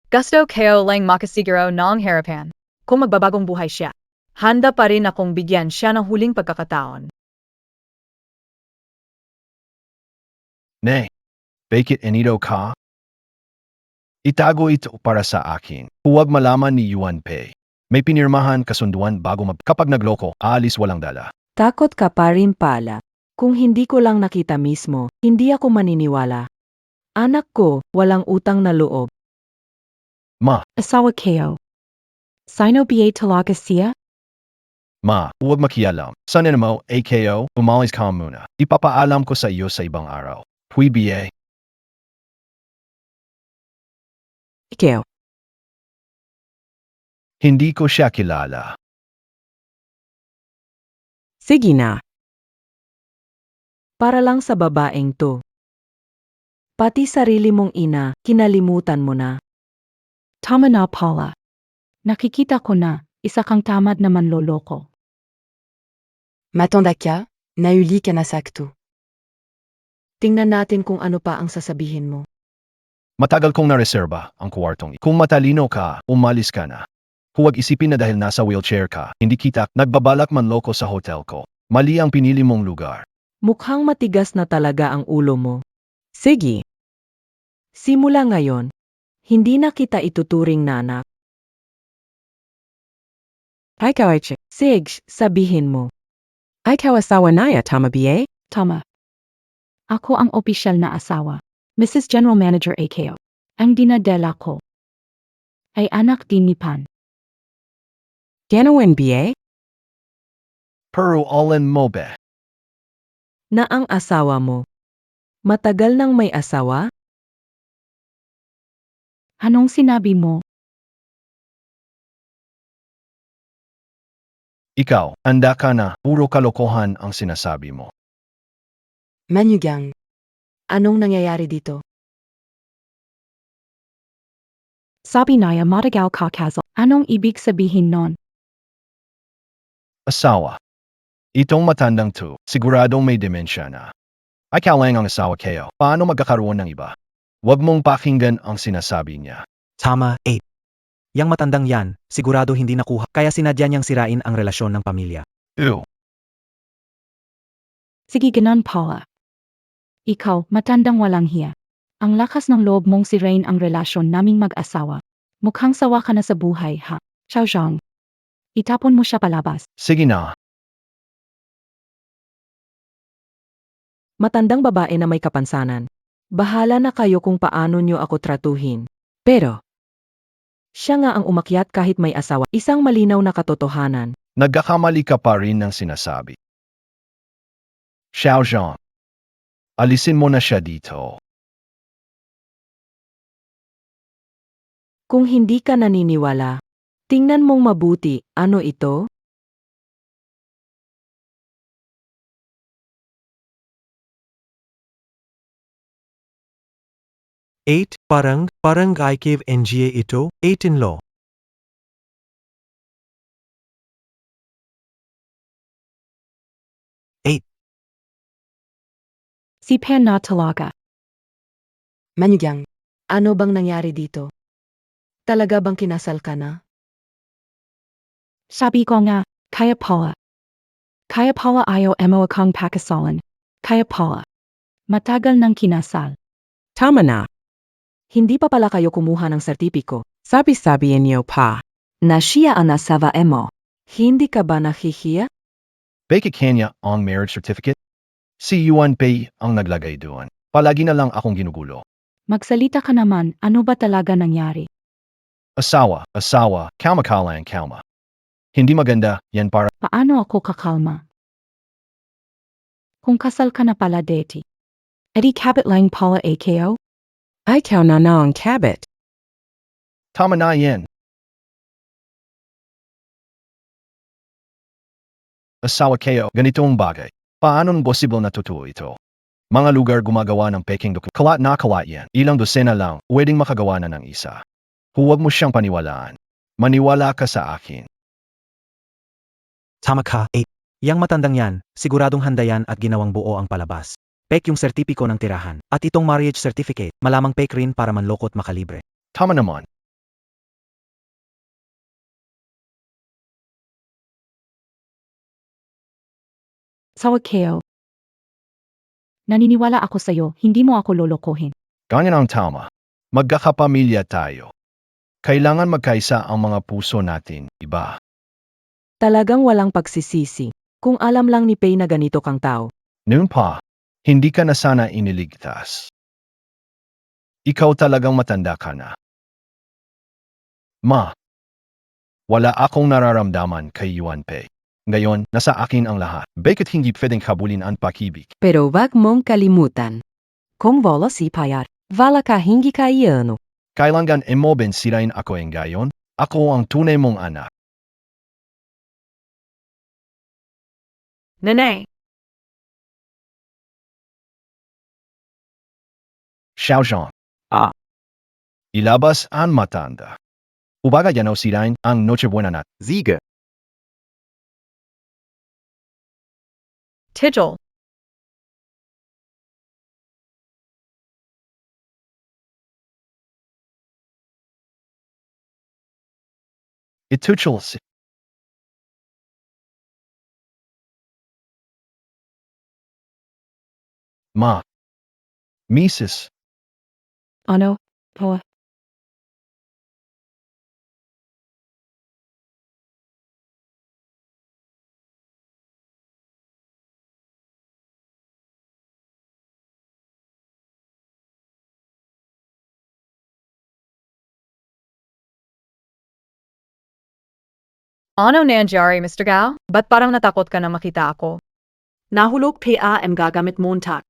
Gusto kayo lang makasiguro ng harapan. Kung magbabagong buhay siya, handa pa rin akong bigyan siya ng huling pagkakataon. Ne, bakit enito ka? Itago ito para sa akin. Huwag malaman ni Yuan Pei. May pinirmahan kasunduan bago kapag nagloko, aalis walang dala. Takot ka pa rin pala. Kung hindi ko lang nakita mismo, hindi ako maniniwala. Anak ko, walang utang na loob. Ma, Asawa kayo. Sino ba talaga siya? ma, huwag makialam. Sanin mo, AKO, umalis ka muna. Ipapaalam ko sa iyo sa ibang araw. Hui BA. Ikaw. Hindi ko siya kilala. Sige na. Para lang sa babaeng to. Pati sarili mong ina, kinalimutan mo na. Tama na, Paula. Nakikita ko na, isa kang tamad na manloloko. Matondaka, nauli ka na sakto. Tingnan natin kung ano pa ang sasabihin mo. Matagal kong nareserba ang kwartong. Kung matalino ka, umalis ka na. Huwag isipin na dahil nasa wheelchair ka, hindi kita nagbabalak manloko sa hotel ko. Mali ang pinili mong lugar. Mukhang matigas na talaga ang ulo mo. Sige. Simula ngayon, hindi na kita ituturing na anak. Ikaw ay Sige, sabihin mo. Ikaw asawa na ya, tama ba? Tama. Ako ang opisyal na asawa. Mrs. General Manager AKO. Ang dinadala ko ay anak din ni Pan. Gano'n ba? Pero alin mo be? Na ang asawa mo. Matagal nang may asawa? Anong sinabi mo? Ikaw, anda ka na, puro kalokohan ang sinasabi mo. Manugang, anong nangyayari dito? Sabi naya matagal ka kasal. Anong ibig sabihin nun? Asawa. Itong matandang to, siguradong may demensya na. Ikaw lang ang asawa kayo. Paano magkakaroon ng iba? Huwag mong pakinggan ang sinasabi niya. Tama, 8. Yang matandang yan, sigurado hindi nakuha, kaya sinadya niyang sirain ang relasyon ng pamilya. Ew. Sige ganon, Paula. Ikaw, matandang walang hiya. Ang lakas ng loob mong sirain ang relasyon naming mag-asawa. Mukhang sawa ka na sa buhay, ha? Xiao Zhang. Itapon mo siya palabas. Sige na. Matandang babae na may kapansanan. Bahala na kayo kung paano nyo ako tratuhin. Pero, siya nga ang umakyat kahit may asawa. Isang malinaw na katotohanan. Nagkakamali ka pa rin ng sinasabi. Xiao Zhang. Alisin mo na siya dito. Kung hindi ka naniniwala, tingnan mong mabuti, ano ito? Parang IKIV NGA ito, 8 in law. Si Pan na talaga. Manugang, ano bang nangyari dito? Talaga bang kinasal ka na? Sabi ko nga, kaya Paula. Kaya Paula ayaw mo akong pakasalan. Kaya Paula. Matagal nang kinasal. Tama na. Hindi pa pala kayo kumuha ng sertipiko. Sabi-sabihin niyo pa. Na siya ang asawa mo. Hindi ka ba nahihiya? Bakit kanya ang marriage certificate? Si Yuan Pei ang naglagay doon. Palagi na lang akong ginugulo. Magsalita ka naman, ano ba talaga nangyari? Asawa, kalma ka lang, kalma. Hindi maganda, yan para Paano ako kakalma? Kung kasal ka na pala, Deti. Edi kabit lang Paula AKO? Ikaw na ang kabit. tama na yan. Asawa kayo, ganitong bagay. Paano possible na totoo ito? Mga lugar gumagawa ng peking dokument. Kalat yan. Ilang dosena lang, pwedeng makagawa na ng isa. Huwag mo siyang paniwalaan. Maniwala ka sa akin. Tama ka, 8. Yang matandang yan, siguradong handa yan at ginawang buo ang palabas. Fake yung sertipiko ng tirahan. At itong marriage certificate, malamang fake rin para manlokot makalibre. Tama naman. Sawa kayo. Naniniwala ako sa'yo, hindi mo ako lolokohin. Ganyan ang tama. Magkakapamilya tayo. Kailangan magkaisa ang mga puso natin, iba. Talagang walang pagsisisi. Kung alam lang ni Pei na ganito kang tao. Noon pa, hindi ka na sana iniligtas. Ikaw talagang matanda ka na. Ma, wala akong nararamdaman kay Yuan Pei. Ngayon, nasa akin ang lahat. Bakit hindi pwedeng habulin ang pag-ibig? Pero wag mong kalimutan. Kung wala si Payat, wala ka hindi kayano. Kailangan mo ben sirain ako ngayon? Ako ang tunay mong anak. Nene, Xiaozhong. Ilabas ang matanda. Ubaga yan o sirain ang Noche Buena nat. Ziege. Tigil. Ituchel si. Ma. Mises. Ano? Po? Ano nangyari, Mr. Gao? Ba't parang natakot ka na makita ako? Nahulog PAM gagamit montak.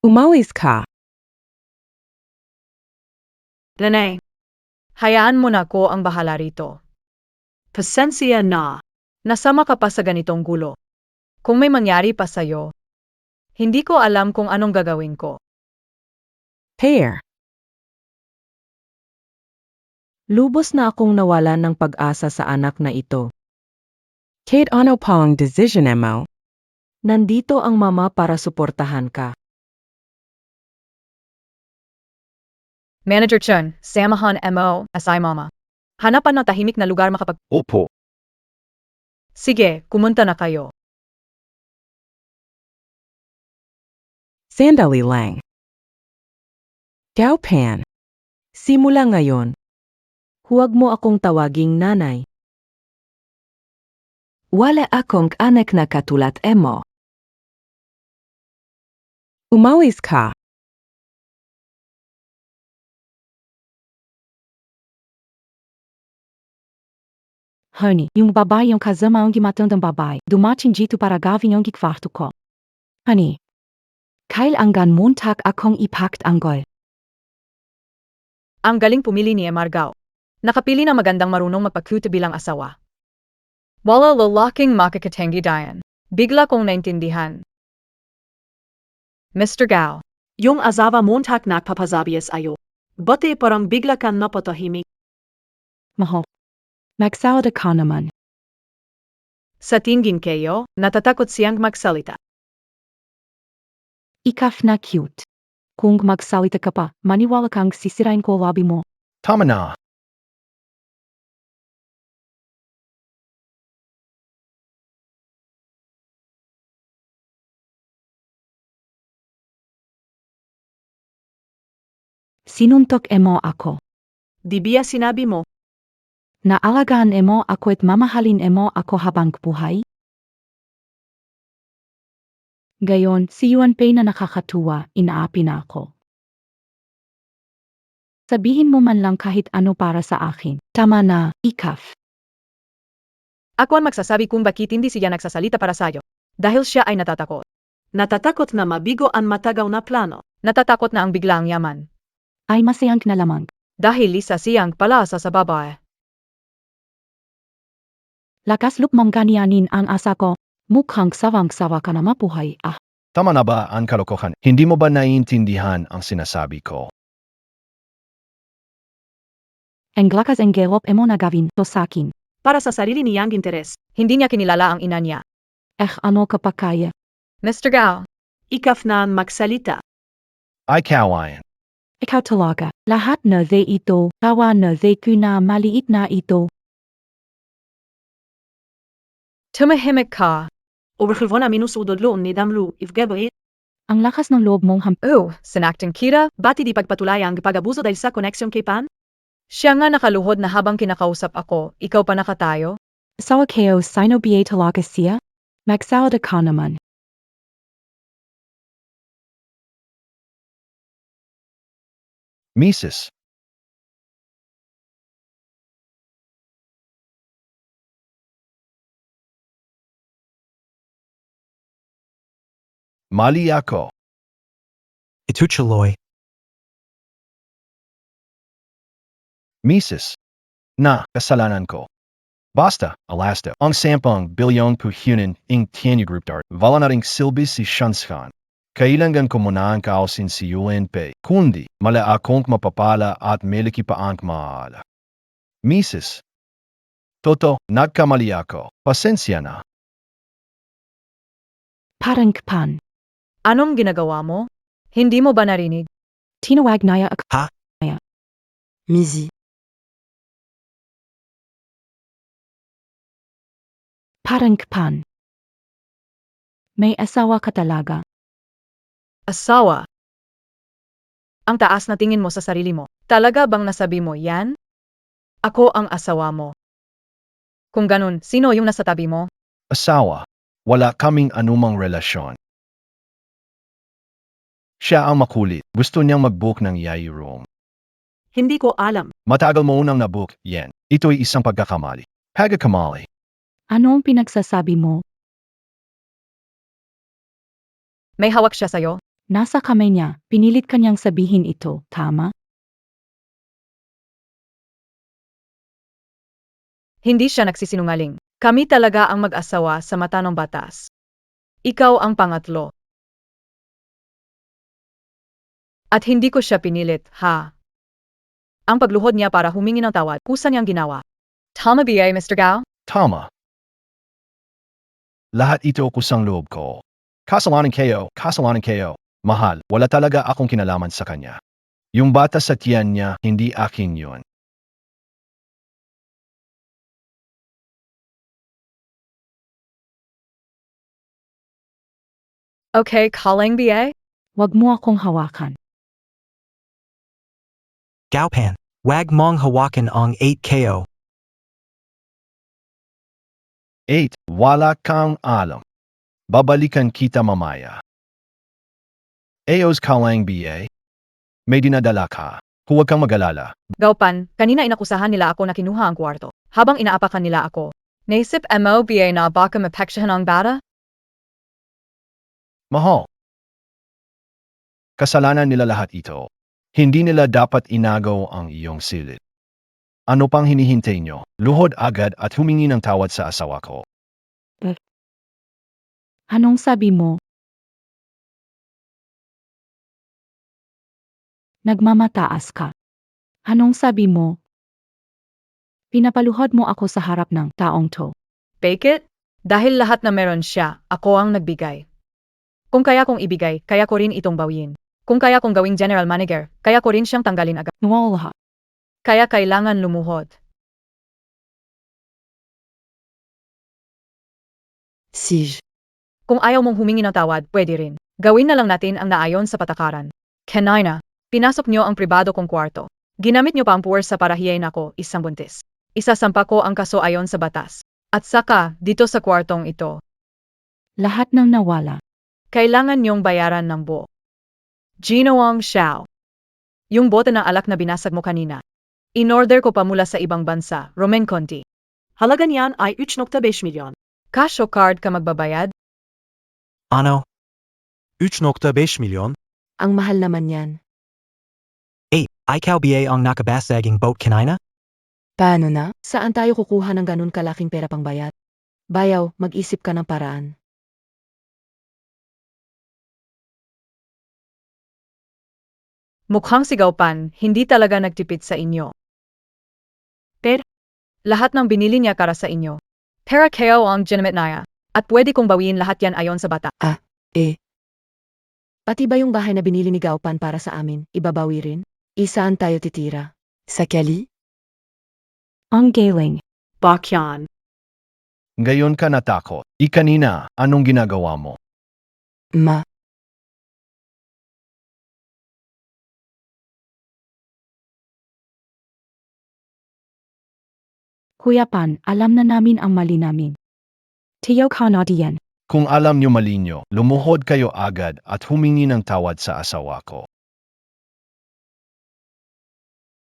Umawis ka. Nene, hayaan mo na ko ang bahala rito. Pasensya na. Nasama ka pa sa ganitong gulo. Kung may mangyari pa sa'yo, hindi ko alam kung anong gagawin ko. Pair. Lubos na akong nawalan ng pag-asa sa anak na ito. Kate ano pa ang decision mo? Nandito ang mama para suportahan ka. Manager Chun, samahan mo, asay mama. Hanapan ng tahimik na lugar makapag... Opo. Sige, kumunta na kayo. Sandali lang. Gao Pan. Simula ngayon. Huwag mo akong tawaging nanay. Wala akong anak na katulad mo. Umawis ka. Honey, yung babae yung kasama ang gimatandang babae, dumating dito para gawin yung gikwarto ko. Honey, kailangan Montag akong ipakt ang goal. Ang galing pumili ni Emargao. Nakapili na magandang marunong magpakuta bilang asawa. Wala lalaking makakatengi dayan. Bigla kong naintindihan. Mr. Gao, Yung azawa montak nagpapasabias ayo. Bate parang bigla ka napatahimik. Maho. Magsawad ka naman. sa tingin kayo, natatakot siyang magsalita. Ikaf na cute. Kung magsalita ka pa, maniwala kang sisirain ko labi mo. Tama na. Sinuntok mo ako. Di biya sinabi mo, Naalagaan mo ako at mamahalin mo ako habang buhay? Gayon, si Yuan Pei na nakakatuwa, inaapi na ako. Sabihin mo man lang kahit ano para sa akin. Tama na, Ikaf. Ako ang magsasabi kung bakit hindi siya nagsasalita para sa'yo. Dahil siya ay natatakot. natatakot na mabigo ang matagaw na plano. Natatakot na ang biglang yaman. Ay masayang na lamang. Dahil isa siyang palasa sa babae. Lakas loob mong ganyanin ang asa ko. Mukhang sawang-sawa ka na mabuhay, ah. Tama na ba ang kalokohan? Hindi mo ba naiintindihan ang sinasabi ko? Ang lakas ang gelop mo na gawin to sakin. Para sa sarili niyang interes. Hindi niya kinilala ang ina niya. Ano ka pa kaya? Mr. Gao, Ikaf na magsalita. Ay kawain. Ikaw talaga. Lahat na they ito, tawa na they na maliit na ito. tumahimik ka. Overgewonnen minusudodlo ni damlu if Gabriel. Ang lakas ng loob mong Sinakting kita? Bati di pagpatulay ang pag-abuso dahil sa koneksyon kay Pan? Siya nga nakaluhod na habang kinakausap ako, ikaw pa nakatayo? asawa kayo sino ba talaga siya? Magsawad ka naman. Misis. Mali ako. Itutuloy. Misis. Na, kasalanan ko. Basta, alasta, ang 10 bilyong puhunan ing Tianyu Group Dart, wala na ring silbi si Shanshan. Kailangan ko muna ang kausin si UNP, kundi mala akong mapapala at meliki pa ang maala. Misis. Toto, nagkamali ako. Pasensya na. Parang Pan. Anong ginagawa mo? Hindi mo ba narinig? Tinawag naya ako. Ha? Mizi. Parang Pan. May asawa ka talaga. Asawa. Ang taas na tingin mo sa sarili mo. Talaga bang nasabi mo yan? Ako ang asawa mo. Kung ganun, sino yung nasa tabi mo? Asawa. Wala kaming anumang relasyon. Siya ang makulit. Gusto niyang mag-book ng yay room. Hindi ko alam. Matagal mo unang na-book, yan. Ito'y isang pagkakamali. Pagkakamali. Ano ang pinagsasabi mo? May hawak siya sa'yo? Nasa kamay niya, pinilit kanyang sabihin ito, tama? Hindi siya nagsisinungaling. Kami talaga ang mag-asawa sa mata ng batas. Ikaw ang pangatlo. At hindi ko siya pinilit, ha? Ang pagluhod niya para humingi ng tawad, kusa niyang ginawa. Tama ba, Mr. Gao? Tama. Lahat ito kusang loob ko. Kasalanan kayo. Mahal, wala talaga akong kinalaman sa kanya. Yung bata sa tiyan niya, hindi akin yun. Okay, calling BA? Wag mo akong hawakan. Gaupan. Wag mong hawakan ang 8KO. 8. Wala kang alam. Babalikan kita mamaya. Ayos ka lang, BA. May dinadala ka. Huwag kang mag-alala. Gaupan, kanina inakusahan nila ako na kinuha ang kwarto. Habang inaapakan nila ako. Naisip mo BA na baka mapeksyahan ang bata? Mahal. Kasalanan nila lahat ito. Hindi nila dapat inagaw ang iyong silid. Ano pang hinihintay nyo? Luhod agad at humingi ng tawad sa asawa ko. Anong sabi mo? Nagmamataas ka. Anong sabi mo? Pinapaluhod mo ako sa harap ng taong to. Fake it? Dahil lahat na meron siya, ako ang nagbigay. Kung kaya kong ibigay, kaya ko rin itong bawiin. Kung kaya kong gawing general manager, kaya ko rin siyang tanggalin agad. Nawawala. Kaya kailangan lumuhod. Sij. Kung ayaw mong humingi ng tawad, pwede rin. Gawin na lang natin ang naayon sa patakaran. Kanina, pinasok niyo ang pribado kong kwarto. Ginamit niyo pa ang puwersa para hiyain ako, isang buntis. Isasampa ko ang kaso ayon sa batas. At saka, dito sa kwartong ito, Lahat ng nawala. kailangan niyong bayaran ng buo. Ginawang Xiao. Yung bote ng alak na binasag mo kanina. In-order ko pa mula sa ibang bansa, Roman Conti. Halaga niyan ay 3.5 milyon. Cash o card ka magbabayad? Ano? 3.5 milyon? Ang mahal naman yan. Ikaw ba ang nakabasaging boat kanina? Paano na? Saan tayo kukuha ng ganun kalaking pera pang bayad? Bayaw, mag-isip ka ng paraan. Mukhang sigaw-pan, hindi talaga nagtipid sa inyo. Pero, Lahat ng binili niya para sa inyo. Pera kayo ang ginamit niya. At pwede kong bawiin lahat yan ayon sa bata. Pati ba yung bahay na binili ni Gaupan para sa amin, ibabawi rin? Isaan tayo titira? Sa Cali? Ang galing. bakyan. Ngayon ka natakot. Ikanina, anong ginagawa mo? Ma, Huyapan, alam na namin ang mali namin. Tiyo ka na diyan. Kung alam nyo mali nyo, lumuhod kayo agad at humingi ng tawad sa asawa ko.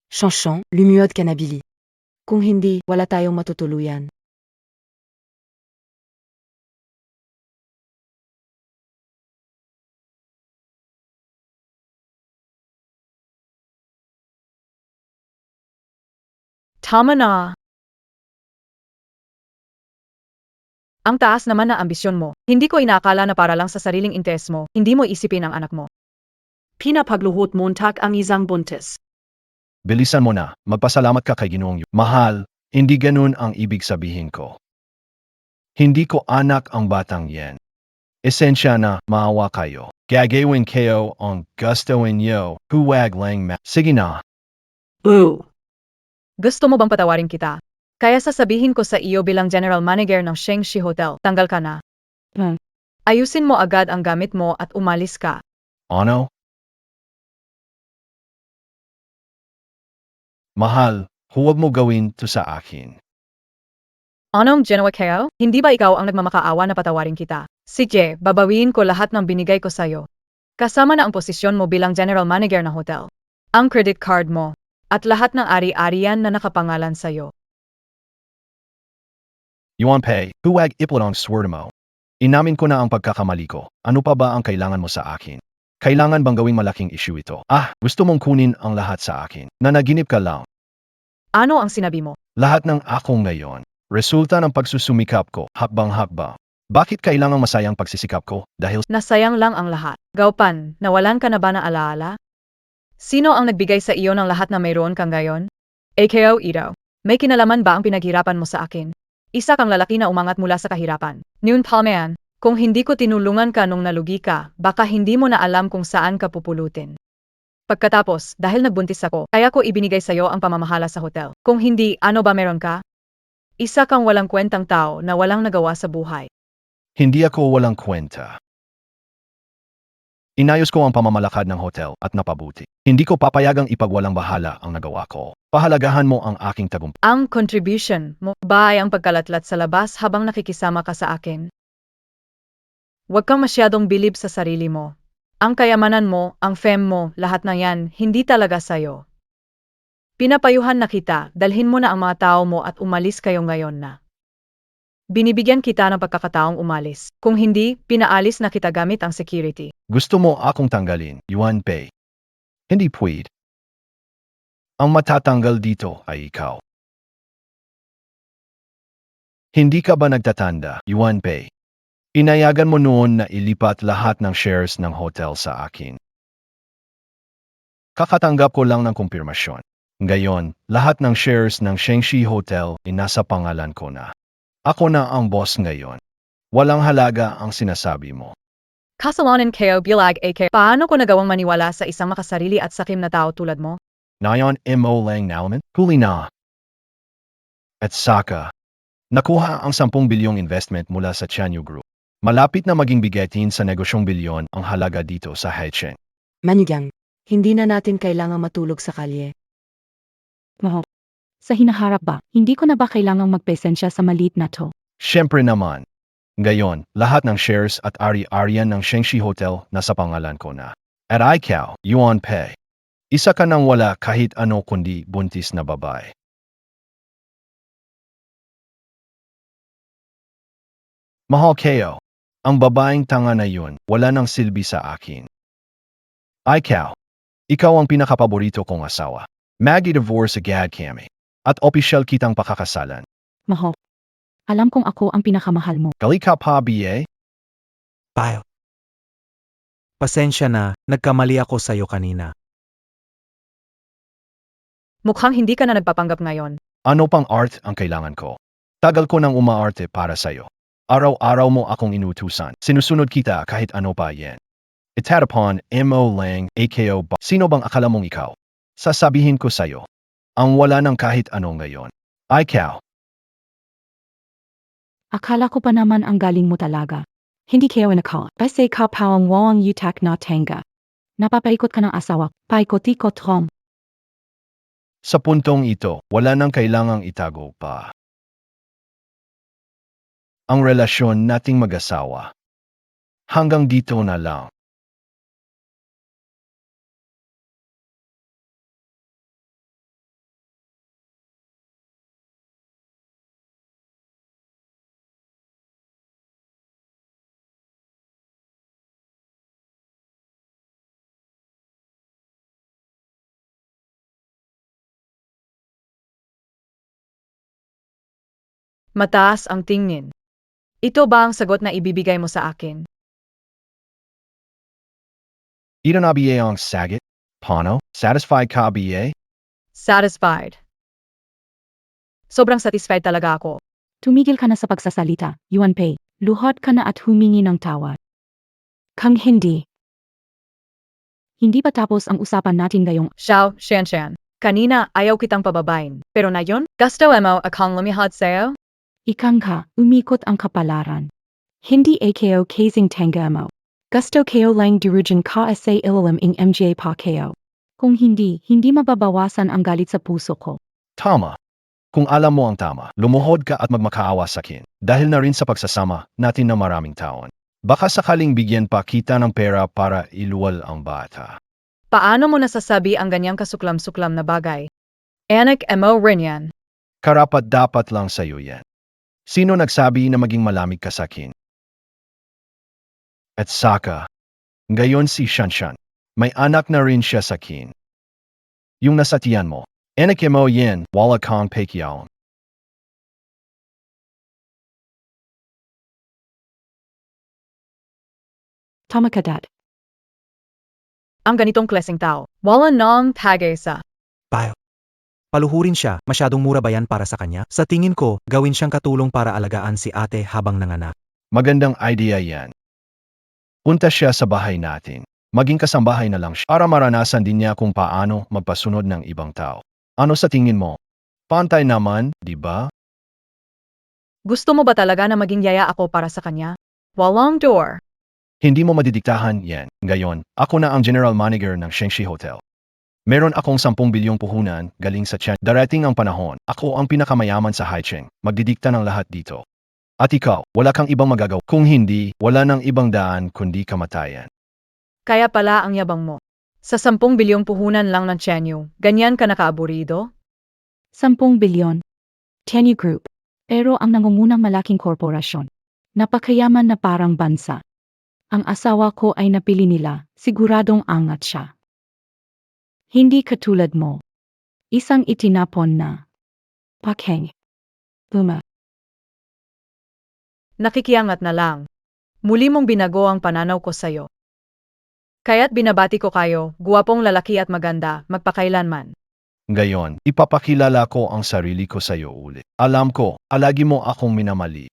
Chanchon, lumuhod ka na Billy. Kung hindi, wala tayong matutuluyan. Tama na. Ang taas naman na ambisyon mo. Hindi ko inaakala na para lang sa sariling interes mo, hindi mo isipin ang anak mo. Pinapagluhod montak ang isang buntis. Bilisan mo na, magpasalamat ka kay Ginoong Yuan. Mahal, hindi ganun ang ibig sabihin ko. Hindi ko anak ang batang yan. Esensya na, maawa kayo. Gagawin kayo ang gustuin nyo, huwag lang Sige na. Boo! Gusto mo bang patawarin kita? Kaya sasabihin ko sa iyo bilang general manager ng Shengshi Hotel, tanggal ka na. Ayusin mo agad ang gamit mo at umalis ka. Ano? Mahal, huwag mo gawin to sa akin. Anong ginawa kayo? Hindi ba ikaw ang nagmamakaawa na patawarin kita? Sige, babawiin ko lahat ng binigay ko sa'yo. Kasama na ang posisyon mo bilang general manager ng hotel. Ang credit card mo, at lahat ng ari-arian na nakapangalan sa'yo. Yuan Pei, huwag ipon ang sword mo. Inamin ko na ang pagkakamali ko. Ano pa ba ang kailangan mo sa akin? Kailangan bang gawing malaking issue ito? Gusto mong kunin ang lahat sa akin. Nanaginip ka lang. Ano ang sinabi mo? Lahat ng ako ngayon. Resulta ng pagsusumikap ko, hakbang-hakbang. Bakit kailangang masayang pagsisikap ko? Dahil Nasayang lang ang lahat. Gaupan, nawalan ka na ba na alaala? Sino ang nagbigay sa iyo ng lahat na mayroon kang gayon? AKO Ito. May kinalaman ba ang pinaghirapan mo sa akin? Isa kang lalaki na umangat mula sa kahirapan. Noon Palmean, kung hindi ko tinulungan ka nung nalugi ka, baka hindi mo na alam kung saan ka pupulutin. Pagkatapos, dahil nagbuntis ako, kaya ko ibinigay sa iyo ang pamamahala sa hotel. Kung hindi, ano ba meron ka? Isa kang walang kwentang tao na walang nagawa sa buhay. hindi ako walang kwenta. Inayos ko ang pamamalakad ng hotel at napabuti. Hindi ko papayagang ipagwalang bahala ang nagawa ko. Pahalagahan mo ang aking tagumpay. Ang contribution mo ba ay ang pagkalatlat sa labas habang nakikisama ka sa akin? Huwag kang masyadong bilib sa sarili mo. Ang kayamanan mo, ang fame mo, lahat ng yan, hindi talaga sayo. Pinapayuhan na kita, dalhin mo na ang mga tao mo at umalis kayo ngayon na. Binibigyan kita ng pagkakataong umalis. Kung hindi, pinaalis na kita gamit ang security. Gusto mo akong tanggalin, Yuan Pei? Hindi pwede. Ang matatanggal dito ay ikaw. Hindi ka ba nagtatanda, Yuan Pei? Inayagan mo noon na ilipat lahat ng shares ng hotel sa akin. Kakatanggap ko lang ng kumpirmasyon. Ngayon, lahat ng shares ng Shengshi Hotel ay nasa pangalan ko na. Ako na ang boss ngayon. Walang halaga ang sinasabi mo. Kasalanan kayo bilag AK. Paano ko nagawang maniwala sa isang makasarili at sakim na tao tulad mo? Nayon mo lang nalaman? Huli na. At saka, nakuha ang 10 bilyong investment mula sa Chanyu Group. Malapit na maging bigetin sa negosyong bilyon ang halaga dito sa Haicheng. Manugang, hindi na natin kailangang matulog sa kalye. Sa hinaharap ba, hindi ko na ba kailangang magpesensya sa maliit na to? Siyempre naman. Ngayon, lahat ng shares at ari-arian ng Shengshi Hotel nasa pangalan ko na. At ikaw, Yuan Pei. Isa ka nang wala kahit ano kundi buntis na babae. Mahal kayo. Ang babaeng tanga na yun, wala nang silbi sa akin. Ikaw ang pinakapaborito kong asawa. Magi-divorce agad kami. At opisyal kitang pakakasalan. Maho. Alam kong ako ang pinakamahal mo. Gali ka pa, BA? Payo. Pasensya na, nagkamali ako sa'yo kanina. Mukhang hindi ka na nagpapanggap ngayon. Ano pang art ang kailangan ko? Tagal ko nang umaarte para sa'yo. Araw-araw mo akong inutusan. Sinusunod kita kahit ano pa yan. Itatapon, mo lang, AKO ba? Sino bang akala mong ikaw? Sasabihin ko sa'yo. Ang wala ng kahit ano ngayon. Ikaw. Akala ko pa naman ang galing mo talaga. Hindi kayo nakaw. Kasi ka pawang wawang yutak na tenga. Napapaikot ka ng asawa. Paikot-ikot rom. Sa puntong ito, wala nang kailangang itago pa. ang relasyon nating mag-asawa. Hanggang dito na lang. Mataas ang tingin. Ito ba ang sagot na ibibigay mo sa akin? Ito na ba ang sagot? Paano? Satisfied ka ba? Satisfied. Sobrang satisfied talaga ako. Tumigil ka na sa pagsasalita, Yuan Pei. Luhod ka na at humingi ng tawad. Kang hindi. Hindi pa tapos ang usapan natin ngayong Xiao, Shanshan. Kanina ayaw kitang pababain. Pero ngayon, gusto mo akong lumihod sa'yo? ikang ka, umikot ang kapalaran. Hindi ako kasing tanga mo. Gusto ko lang dirujan ka sa ilalim ng MJ pa ko. Kung hindi, hindi mababawasan ang galit sa puso ko. Tama. Kung alam mo ang tama, lumuhod ka at magmakaawa sa akin. Dahil na rin sa pagsasama natin na maraming taon. Baka sakaling bigyan pa kita ng pera para iluwal ang bata. Paano mo nasasabi ang ganyang kasuklam-suklam na bagay? Anak mo rin yan. Karapat dapat lang sa'yo yan. Sino nagsabi na maging malamig ka sa akin? At saka, ngayon si Shanshan, may anak na rin siya sa akin. Yung nasa tiyan mo, anak mo yan, wala kang pakialam. Tama ka, Dad. Ang ganitong klaseng tao, wala nang tagay sa. Payo. Paluhurin siya, masyadong mura ba yan para sa kanya? Sa tingin ko, gawin siyang katulong para alagaan si ate habang nanganak. Magandang idea yan. Punta siya sa bahay natin. Maging kasambahay na lang siya para maranasan din niya kung paano magpasunod ng ibang tao. Ano sa tingin mo? Pantay naman, di ba? Gusto mo ba talaga na maging yaya ako para sa kanya? Walang door. Hindi mo madidiktahan yan. Ngayon, ako na ang general manager ng Shengshi Hotel. Meron akong 10 bilyong puhunan galing sa Chen. Darating ang panahon, ako ang pinakamayaman sa Haicheng. Magdidikta ng lahat dito. At ikaw, wala kang ibang magagawa. Kung hindi, wala nang ibang daan kundi kamatayan. Kaya pala ang yabang mo. Sa 10 bilyong puhunan lang ng Chenyu, ganyan ka nakaaburido? 10 bilyon. Tenyu Group. Pero ang nangungunang malaking korporasyon. Napakayaman na parang bansa. Ang asawa ko ay napili nila, siguradong angat siya. Hindi katulad mo. Isang itinapon na. Pakheng. Luma. Nakikiangat na lang. Muli mong binago ang pananaw ko sa'yo. Kaya't binabati ko kayo, guwapong lalaki at maganda, magpakailanman. Ngayon, ipapakilala ko ang sarili ko sa iyo ulit. Alam ko, alagi mo akong minamali.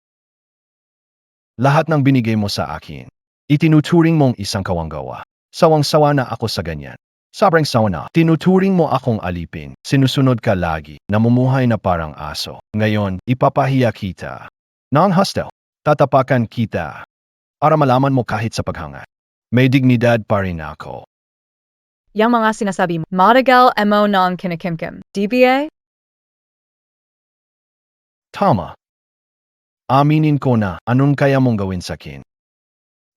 Lahat ng binigay mo sa akin, itinuturing mong isang kawanggawa. Sawang-sawa na ako sa ganyan. Sobrang sawa na. Tinuturing mo akong alipin. Sinusunod ka lagi. Namumuhay na parang aso. Ngayon, ipapahiya kita. Non-hostile. Tatapakan kita. Para malaman mo kahit sa paghanga. May dignidad pa rin ako. Yang mga sinasabi mo, matagal mo nang kinikimkim. DBA? Tama. Aminin ko na, anong kaya mong gawin sa akin?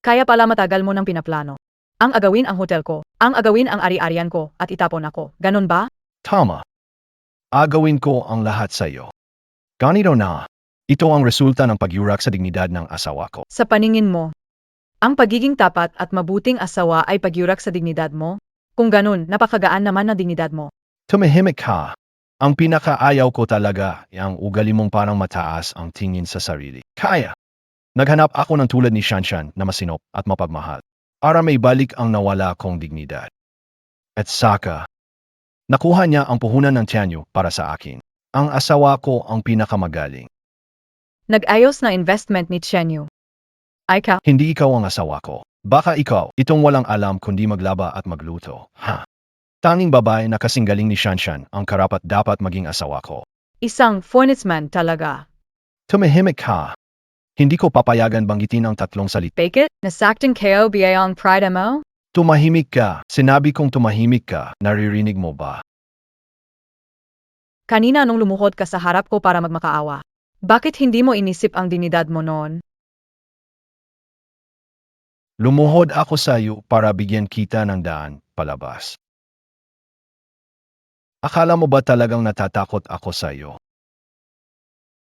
Kaya pala matagal mo nang pinaplano. Ang agawin ang hotel ko, ang agawin ang ari-arian ko, at itapon ako. Ganon ba? Tama. Agawin ko ang lahat sa iyo. Ganito na. Ito ang resulta ng pagyurak sa dignidad ng asawa ko. Sa paningin mo, ang pagiging tapat at mabuting asawa ay pagyurak sa dignidad mo? Kung ganun, napakagaan naman na dignidad mo. Tumahimik ka. Ang pinakaayaw ko talaga ay ang ugali mong parang mataas ang tingin sa sarili. Kaya. Naghanap ako ng tulad ni Shanshan na masinop at mapagmahal. Para may balik ang nawala kong dignidad. At saka, nakuha niya ang puhunan ng Tianyu para sa akin. Ang asawa ko ang pinakamagaling. Nag-ayos na investment ni Chenyu. Ay ka, Hindi ikaw ang asawa ko. Baka ikaw, itong walang alam kundi maglaba at magluto. Ha? Tanging babae na kasing galing ni Shanshan ang karapat dapat maging asawa ko. isang fornitsman talaga. Tumahimik ka. Hindi ko papayagan banggitin ang tatlong salita. Bakit? Nasaktan kayo biya ang pride mo? Tumahimik ka. Sinabi kong tumahimik ka. Naririnig mo ba? Kanina nung lumuhod ka sa harap ko para magmakaawa. Bakit hindi mo inisip ang dinidad mo noon? Lumuhod ako sa iyo para bigyan kita ng daan palabas. Akala mo ba talagang natatakot ako sa iyo?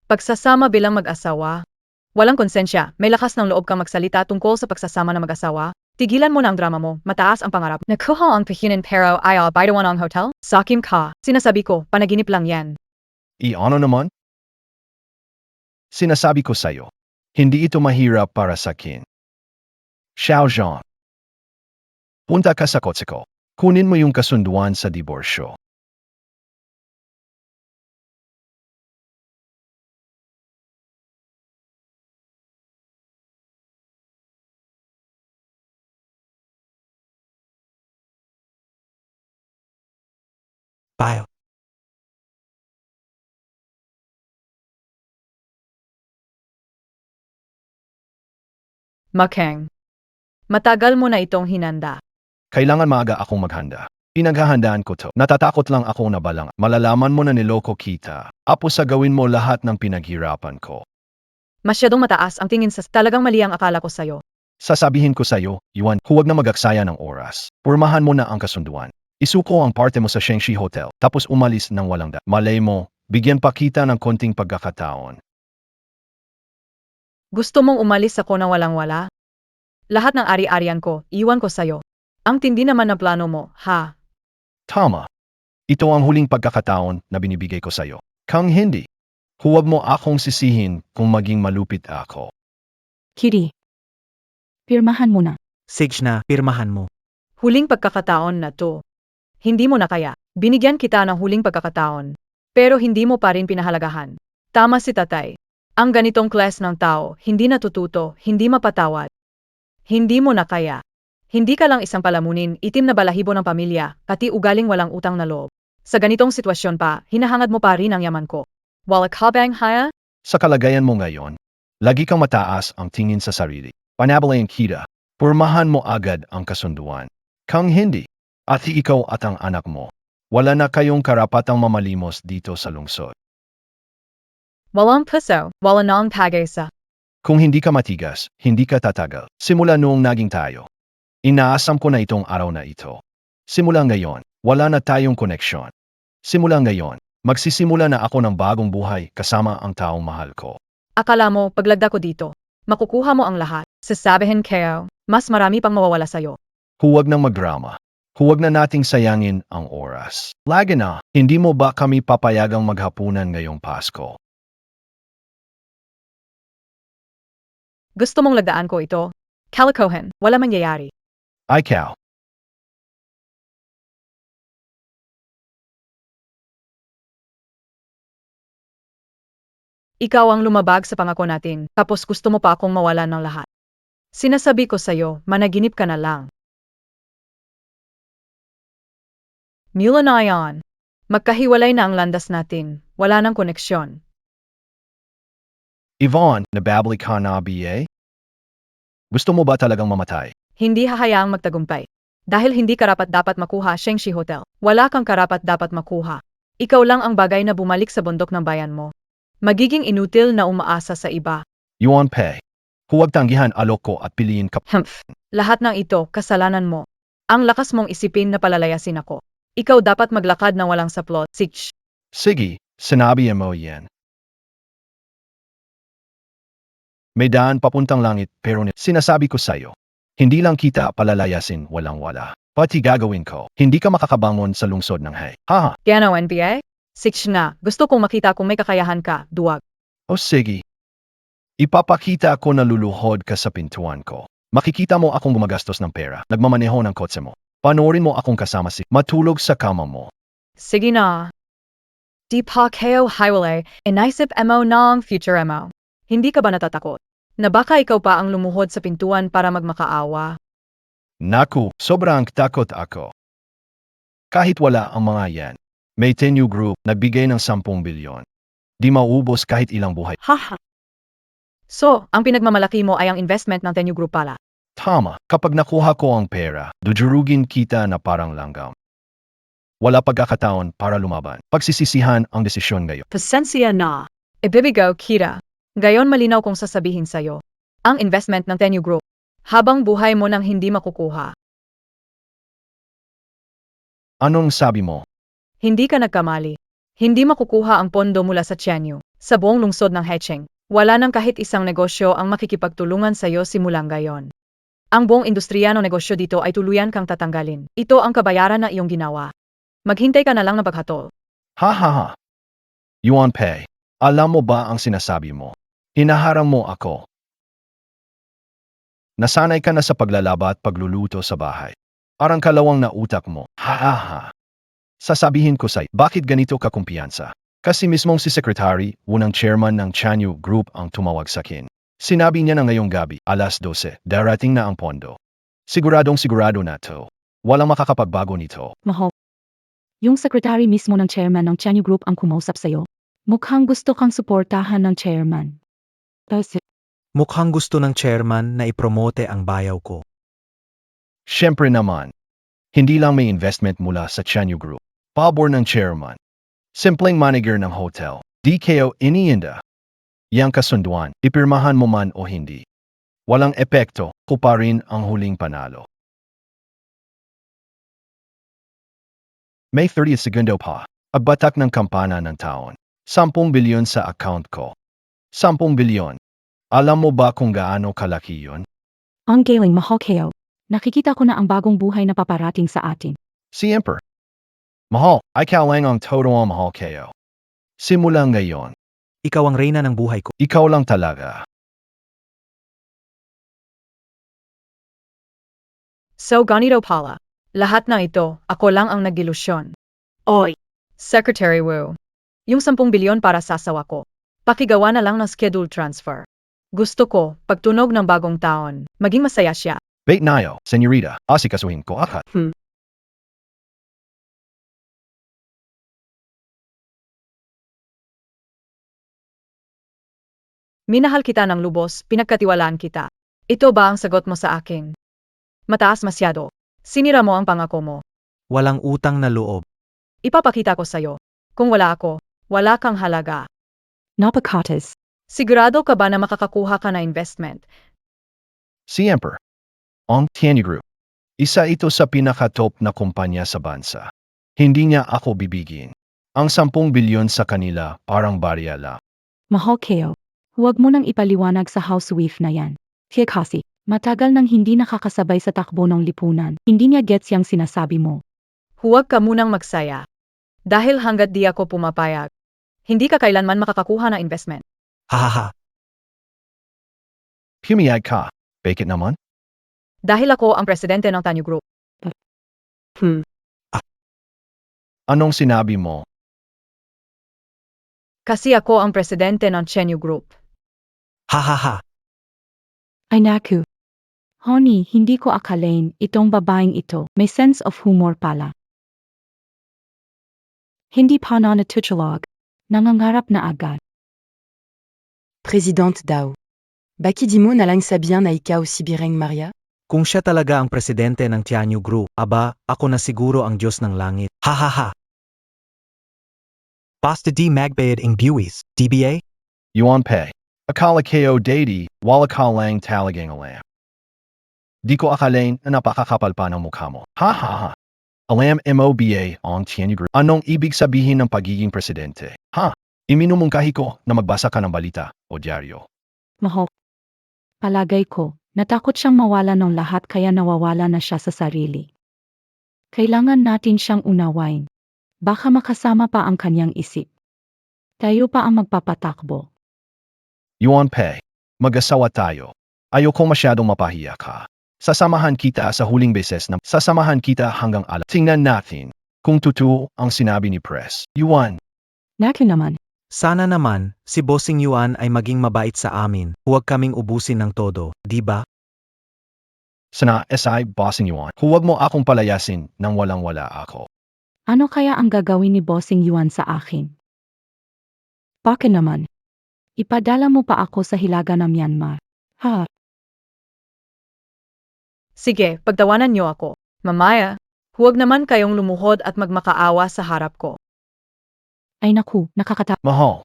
Pagsasama bilang mag-asawa. Walang konsensya, may lakas ng loob kang magsalita tungkol sa pagsasama ng mag-asawa. Tigilan mo na ang drama mo, mataas ang pangarap. Nakuha ang pahinin pero ayaw baydawan ang hotel? Sakim ka, sinasabi ko, panaginip lang yan. Ano naman? Sinasabi ko sa iyo, hindi ito mahirap para sa akin. Xiao Zhang. Punta ka sa kotse ko. Kunin mo yung kasunduan sa diborsyo. Bye. Makeng. Matagal mo na itong hinanda. Kailangan maaga akong maghanda. Pinaghahandaan ko to. Natatakot lang ako na balang. Malalaman mo na niloko kita. Apo sa gawin mo lahat ng pinaghirapan ko. Masyadong mataas ang tingin sa talagang mali ang akala ko sa'yo. Sasabihin ko sa iyo, Yuan, huwag na magaksaya ng oras. Purmahan mo na ang kasunduan. Isuko ang parte mo sa Shengshi Hotel, tapos umalis ng walang malay mo, bigyan pa kita ng konting pagkakataon. Gusto mong umalis ako na walang-wala? Lahat ng ari-arian ko, iwan ko sa'yo. Ang tindi naman na plano mo, ha? Tama. Ito ang huling pagkakataon na binibigay ko sa iyo. Kung hindi, huwag mo akong sisihin kung maging malupit ako. Kitty. Pirmahan mo na. Sige na, pirmahan mo. Huling pagkakataon na to. Hindi mo na kaya. Binigyan kita ng huling pagkakataon. Pero hindi mo pa rin pinahalagahan. Tama si tatay. Ang ganitong class ng tao, hindi natututo, hindi mapatawad. Hindi mo na kaya. Hindi ka lang isang palamunin, itim na balahibo ng pamilya, pati ugaling walang utang na loob. Sa ganitong sitwasyon pa, hinahangad mo pa rin ang yaman ko. Wala ka bang haya? Sa kalagayan mo ngayon, lagi kang mataas ang tingin sa sarili. Panabalayan kita, purmahan mo agad ang kasunduan. Kung hindi, at ikaw at ang anak mo, wala na kayong karapatang mamalimos dito sa lungsod. Walang puso, wala nang pag-asa. Kung hindi ka matigas, hindi ka tatagal. Simula noong naging tayo. Inaasam ko na itong araw na ito. Simula ngayon, wala na tayong koneksyon. Simula ngayon, magsisimula na ako ng bagong buhay kasama ang taong mahal ko. Akala mo, paglagda ko dito, makukuha mo ang lahat. Sasabihin kayo, mas marami pang mawawala sa'yo. Huwag nang magdrama. Huwag na nating sayangin ang oras. Lagi na, hindi mo ba kami papayagang maghapunan ngayong Pasko? Gusto mong lagdaan ko ito? Kalikohin, wala mangyayari. Ay Ikaw. Ikaw ang lumabag sa pangako natin, tapos gusto mo pa akong mawalan ng lahat. Sinasabi ko sa'yo, managinip ka na lang. Mula na yan. Magkahiwalay na ang landas natin, wala nang koneksyon. Yvonne, nababalik ka na BA? Gusto mo ba talagang mamatay? Hindi hahayaang magtagumpay. Dahil hindi karapat-dapat makuha Shengshi Hotel. Wala kang karapat-dapat makuha. Ikaw lang ang bagay na bumalik sa bundok ng bayan mo. Magiging inutil na umaasa sa iba. Yuan Pei. Huwag tanggihan alok ko at piliin ka. Lahat ng ito, kasalanan mo. Ang lakas mong isipin na palalayasin ako. Ikaw dapat maglakad na walang saplot. Sige, sinabi mo yan. May daan papuntang langit pero sinasabi ko sa'yo. Hindi lang kita palalayasin walang-wala. Pati gagawin ko. Hindi ka makakabangon sa lungsod ng hay. Haha. Gano NBA? Na, gusto kong makita kung may kakayahan ka, duwag. O sige. Ipapakita ko na luluhod ka sa pintuan ko. Makikita mo akong gumagastos ng pera, nagmamaneho ng kotse mo. Panoorin mo akong kasama matulog sa kama mo. Sige na. Di pa kayo hiwalay, inaisip mo ng future mo. Hindi ka ba natatakot? Na baka ikaw pa ang lumuhod sa pintuan para magmakaawa? Naku, sobrang takot ako. Kahit wala ang mga yan. May Tenyu Group nagbigay ng 10 bilyon. Di maubos kahit ilang buhay. Haha. So, ang pinagmamalaki mo ay ang investment ng Tenyu Group pala. Tama, kapag nakuha ko ang pera, dudurugin kita na parang langgam. Wala pagkakataon para lumaban. Pagsisisihan ang desisyon ngayon. Pasensya na. Ibibigaw, Kira. Gayon malinaw kong sasabihin sa'yo. Ang investment ng Tenyu Group. Habang buhay mo nang hindi makukuha. Anong sabi mo? Hindi ka nagkamali. Hindi makukuha ang pondo mula sa Tianyu. Sa buong lungsod ng Hecheng, wala nang kahit isang negosyo ang makikipagtulungan sa'yo simulang gayon. Ang buong industriya ng negosyo dito ay tuluyan kang tatanggalin. Ito ang kabayaran na iyong ginawa. Maghintay ka na lang ng paghatol. Ha ha ha. Yuan Pei, alam mo ba ang sinasabi mo? Hinaharang mo ako. Nasanay ka na sa paglalaba at pagluluto sa bahay. Parang kalawang na utak mo. Ha ha ha. Sasabihin ko sa'yo, bakit ganito ka kumpiyansa? Kasi mismong si Secretary, unang chairman ng Tianyu Group ang tumawag sa akin. Sinabi niya na ngayong gabi, alas 12, darating na ang pondo. Siguradong sigurado na to. Walang makakapagbago nito. Mahal. Yung secretary mismo ng chairman ng Tianyu Group ang kumausap sa'yo. Mukhang gusto kang suportahan ng chairman. Kasi, Mukhang gusto ng chairman na ipromote ang bayaw ko. Siyempre naman, hindi lang may investment mula sa Tianyu Group. Pabor ng chairman. Simpleng manager ng hotel. Di kayo iniinda. Yang kasunduan, ipirmahan mo man o hindi. Walang epekto, ko pa rin ang huling panalo. May 30 segundo pa. Agbatak ng kampana ng taon. 10 bilyon sa account ko. 10 bilyon. Alam mo ba kung gaano kalaki yun? ang galing mahal kayo. Nakikita ko na ang bagong buhay na paparating sa atin. Siyempre. Mahal, ikaw lang ang totoong mahal kayo. Simula ngayon, Ikaw ang reyna ng buhay ko. ikaw lang talaga. So ganito pala. Lahat ng ito, ako lang ang nagilusyon. Oy, Secretary Wu. Yung 10 bilyon para sa asawa ko. Pakigawa na lang ng schedule transfer. Gusto ko, pagtunog ng bagong taon, maging masaya siya. Bait nayo, senyorita, asikasuhin ko agad. Minahal kita ng lubos, pinagkatiwalaan kita. Ito ba ang sagot mo sa akin? Mataas masyado. Sinira mo ang pangako mo. Walang utang na loob. Ipapakita ko sa'yo. Kung wala ako, wala kang halaga. Napakatas. Sigurado ka ba na makakakuha ka na investment? Siyempre. Ang Tianyu Group. Isa ito sa pinaka-top na kumpanya sa bansa. Hindi niya ako bibigyan. Ang 10 bilyon sa kanila parang barya lang. Mahal kayo. Huwag mo nang ipaliwanag sa housewife na yan. Kaya kasi, matagal nang hindi nakakasabay sa takbo ng lipunan. Hindi niya gets yung sinasabi mo. Huwag ka munang magsaya. Dahil hanggat di ako pumapayag, hindi ka kailanman makakakuha na investment. Hahaha. Pumiyag ka. Bakit naman? Dahil ako ang presidente ng Tanyu Group. Anong sinabi mo? Kasi ako ang presidente ng Chenyu Group. Hahaha. Ay naku. Honey, hindi ko akalain itong babaeng ito. May sense of humor pala. Hindi pa na natutulog. Nangangarap na agad. Présidente Dao. Baki di mo na lang sabihan na ikaw si Bireng Maria? Kung siya talaga ang presidente ng Tianyu Group, aba, ako na siguro ang Diyos ng langit. Hahaha. Basta di magbayad ang buwis, DBA? Yuan Pei. Akala kayo deity, wala ka lang talagang alam. Di ko akalain na napakakapal pa ng mukha mo. Ha ha ha. Alam MOBA ang Tianyu Group. Anong ibig sabihin ng pagiging presidente? Ha? Iminumungkahi ko na magbasa ka ng balita o dyaryo. Mahal. Palagay ko, natakot siyang mawala ng lahat kaya nawawala na siya sa sarili. Kailangan natin siyang unawain. Baka makasama pa ang kanyang isip. Tayo pa ang magpapatakbo. Yuan Pei, mag-asawa tayo. Ayoko masyadong mapahiya ka. Sasamahan kita sa huling beses na sasamahan kita hanggang alas. Tingnan natin kung totoo ang sinabi ni Press. Yuan, Naku naman. Sana naman, si Bossing Yuan ay maging mabait sa amin. Huwag kaming ubusin ng todo, di ba? sana SI Bossing Yuan. Huwag mo akong palayasin nang walang-wala ako. Ano kaya ang gagawin ni Bossing Yuan sa akin? Baka naman. Ipadala mo pa ako sa hilaga ng Myanmar. Ha? Sige, pagtawanan niyo ako. Mamaya, huwag naman kayong lumuhod at magmakaawa sa harap ko. Ay naku, nakakata. Mahal,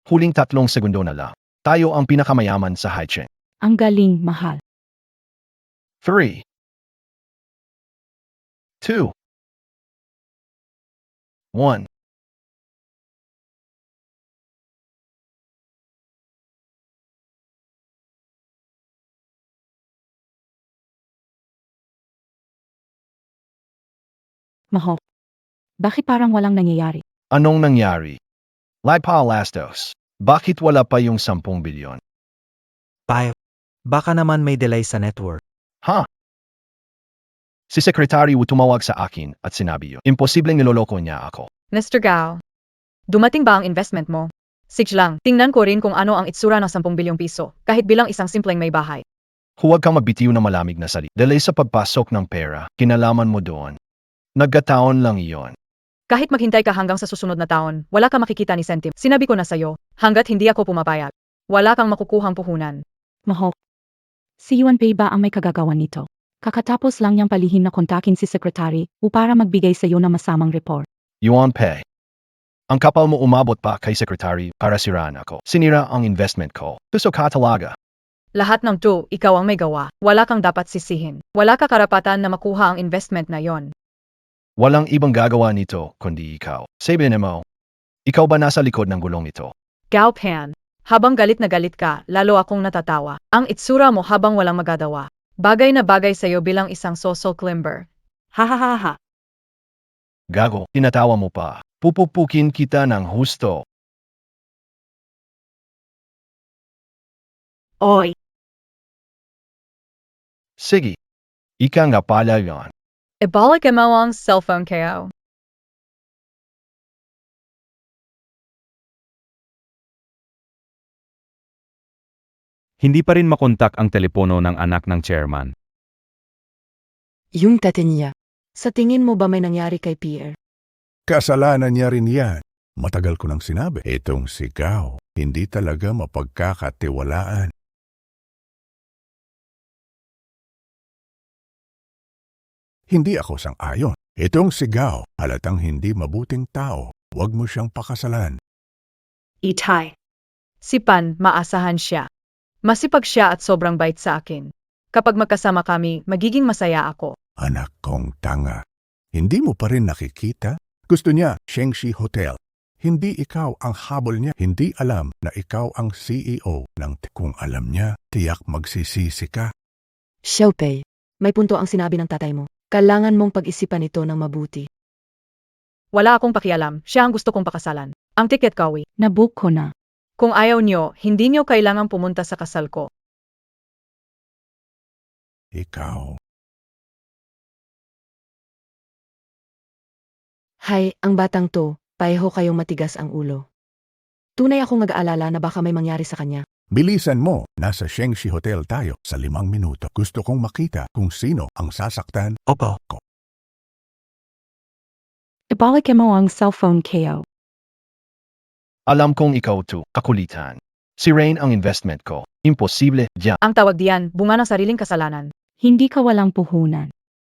Huling 3 segundo na lang. Tayo ang pinakamayaman sa Haicheng. Ang galing, mahal. 3, 2, 1. Mahal. Bakit parang walang nangyayari? Anong nangyari? Lipa Lastos. Bakit wala pa yung 10 bilyon? Baka naman may delay sa network. Ha? Si Secretary Wu tumawag sa akin at sinabi yun. Imposibleng niloloko niya ako. Mr. Gao, dumating ba ang investment mo? Sige lang, tingnan ko rin kung ano ang itsura ng 10 bilyong piso, kahit bilang isang simpleng may bahay. Huwag kang magbitiw na malamig na salita. Delay sa pagpasok ng pera, kinalaman mo doon. Nagkataon lang iyon. Kahit maghintay ka hanggang sa susunod na taon, wala ka makikita ni Sentim. Sinabi ko na sa'yo, hanggat hindi ako pumapayag, wala kang makukuhang puhunan. Mahal. Si Yuan Pei ba ang may kagagawan nito? Kakatapos lang niyang palihim na kontakin si Secretary para magbigay sa iyo ng masamang report. Yuan Pei. Ang kapal mo umabot pa kay Secretary para siraan ako. Sinira ang investment ko. Gusto ka talaga. Lahat ng to, ikaw ang may gawa. Wala kang dapat sisihin. Wala ka karapatan na makuha ang investment na yon. Walang ibang gagawa nito kundi ikaw. Sabihin mo, ikaw ba nasa likod ng gulong ito? Gao Pan, habang galit na galit ka, lalo akong natatawa. Ang itsura mo habang walang magagawa. Bagay na bagay sa'yo bilang isang social climber. Ha ha ha ha. Gago, tinatawa mo pa. Pupupukin kita ng husto. Oy. Sige. Ika nga pala yon. Ibalik mo ang cellphone kayo. Hindi pa rin makontak ang telepono ng anak ng chairman. Yung tate niya. Sa tingin mo ba may nangyari kay Pierre? Kasalanan niya rin yan. Matagal ko nang sinabi, itong si Gao, hindi talaga mapagkakatiwalaan. Hindi ako sang-ayon. Itong si Gao, halatang hindi mabuting tao. Huwag mo siyang pakasalan. Itay. Si Pan, maasahan siya. Masipag siya at sobrang bait sa akin. Kapag magkasama kami, magiging masaya ako. Anak kong tanga. Hindi mo pa rin nakikita? Gusto niya, Shengshi Hotel. Hindi ikaw ang habol niya. Hindi alam na ikaw ang CEO ng kung alam niya, tiyak magsisisi ka. Xiaopei, may punto ang sinabi ng tatay mo. Kailangan mong pag-isipan ito ng mabuti. Wala akong pakialam, siya ang gusto kong pakasalan. Ang ticket kawi. Nabook ko na. Kung ayaw niyo, hindi niyo kailangang pumunta sa kasal ko. Ikaw. Hay, ang batang to, pareho kayong matigas ang ulo. Tunay akong nag-aalala na baka may mangyari sa kanya. Bilisan mo, nasa Shengshi Hotel tayo sa 5 minuto. Gusto kong makita kung sino ang sasaktan. Opo. Ibalik mo ang cellphone kayo. Alam kong ikaw to, kakulitan. Si Rain ang investment ko. Imposible, diyan. Ang tawag diyan, bunga ng sariling kasalanan. Hindi ka walang puhunan.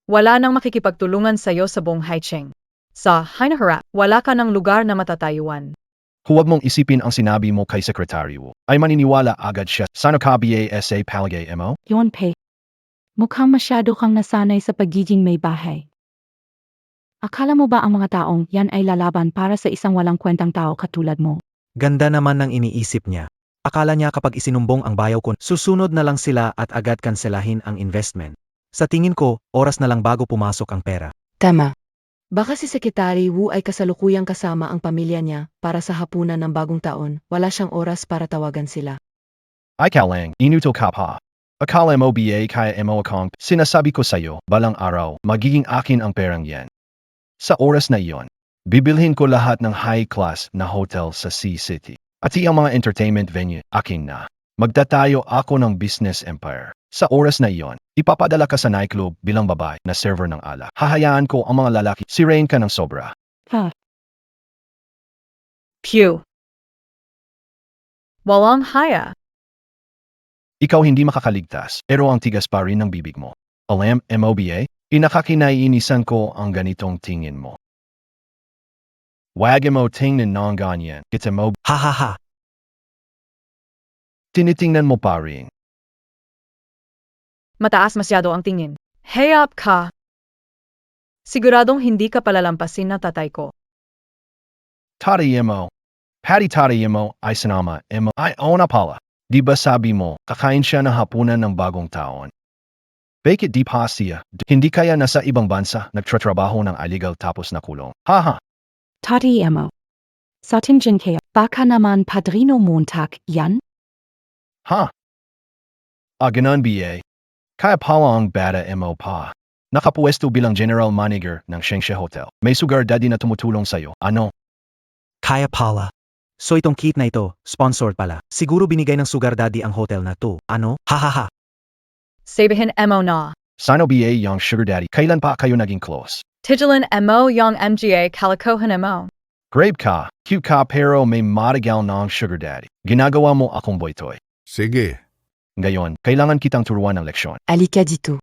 Wala nang makikipagtulungan sa'yo sa buong Haicheng. Sa Hainaharap, wala ka ng lugar na matatayuan. Huwag mong isipin ang sinabi mo kay Secretary Wu. Ay maniniwala agad siya. Sana ka BASA palagay mo? Yuan Pei. Mukhang masyado kang nasanay sa pagiging may bahay. Akala mo ba ang mga taong yan ay lalaban para sa isang walang kwentang tao katulad mo? Ganda naman ng iniisip niya. Akala niya kapag isinumbong ang bayaw ko, susunod na lang sila at agad kanselahin ang investment. Sa tingin ko, oras na lang bago pumasok ang pera. Tama. Baka si Secretary Wu ay kasalukuyang kasama ang pamilya niya para sa hapunan ng bagong taon. Wala siyang oras para tawagan sila. Ay kalang, inuto ka pa. Akala mo BA kaya mo akong sinasabi ko sa'yo, balang araw, magiging akin ang perang yan. Sa oras na iyon, bibilhin ko lahat ng high-class na hotel sa C-City. At ang mga entertainment venue, akin na. Magtatayo ako ng business empire. Sa oras na iyon, ipapadala ka sa nightclub bilang babae na server ng ala. Hahayaan ko ang mga lalaki, si Rain ka ng sobra. Ha? Pew. Walang haya. Ikaw hindi makakaligtas, pero ang tigas pa rin ng bibig mo. Alam, MOBA, inakakinaiinisan ko ang ganitong tingin mo. Wag mo tingnan ng ganyan, kita mo. Ha ha ha. Tinitingnan mo pa rin. Mataas masyado ang tingin. Hayop ka! Siguradong hindi ka palalampasin na tatay ko. Tatayemo. Patty tatayemo ay sinama emo ay ona pala. Di ba sabi mo, kakain siya ng hapunan ng bagong taon? Bakit di pa siya? Hindi kaya nasa ibang bansa nagtratrabaho ng illegal tapos nakulong? Haha! Tati Emo. Sa tingin kaya, baka naman Padrino Montag yan? Ha? Ganun BA. Kaya pala ang bata mo pa. Nakapuesto bilang general manager ng Shengshe Hotel. May sugar daddy na tumutulong sa'yo. Ano? Kaya pala. So itong kit na ito, sponsored pala. Siguro binigay ng sugar daddy ang hotel na to. Ano? Hahaha. Sabihin mo na. Sino BA yung sugar daddy? Kailan pa kayo naging close? Tigilan mo yung MGA kalikohan mo. Grabe ka, cute ka pero may matagal ng sugar daddy. Ginagawa mo akong boytoy. Sige, Ngayon, kailangan kitang turuan ng leksyon. Alika dito.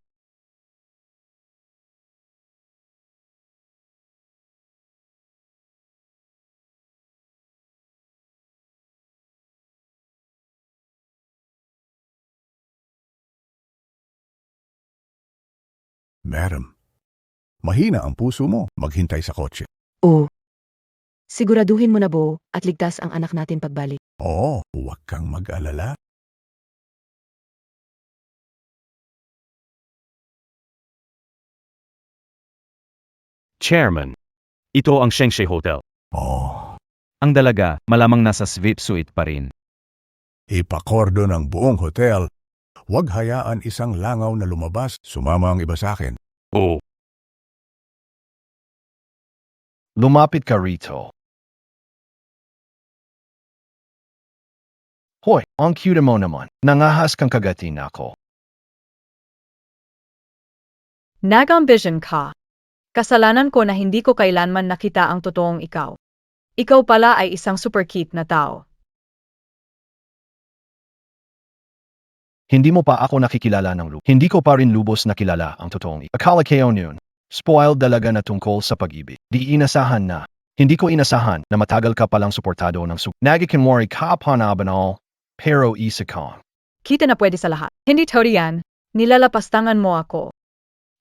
madam. Mahina ang puso mo. Maghintay sa kotse. Oo. Siguraduhin mo na Bo at ligtas ang anak natin pagbalik. Oo, huwag kang mag-alala. Chairman. Ito ang Shengshe Hotel. Oo, Ang dalaga, malamang nasa VIP suite pa rin. ipakordo ng buong hotel. Huwag hayaan isang langaw na lumabas. Sumama ang iba sa akin. Oo. Lumapit ka rito. Hoy, ang cute mo naman. Nangahas kang kagatin ako. Nag-ambition ka. Kasalanan ko na hindi ko kailanman nakita ang totoong ikaw. Ikaw pala ay isang super cute na tao. Hindi mo pa ako nakikilala ng lubos. Hindi ko pa rin lubos nakilala ang totoong akala kayo noon. Spoiled dalaga na tungkol sa pag-ibig. Di inasahan na. Hindi ko inasahan na matagal ka palang suportado ng Nagikinwari ka pa na banal, pero isa ka. Kita na pwede sa lahat. Hindi totoo yan. Nilalapastangan mo ako.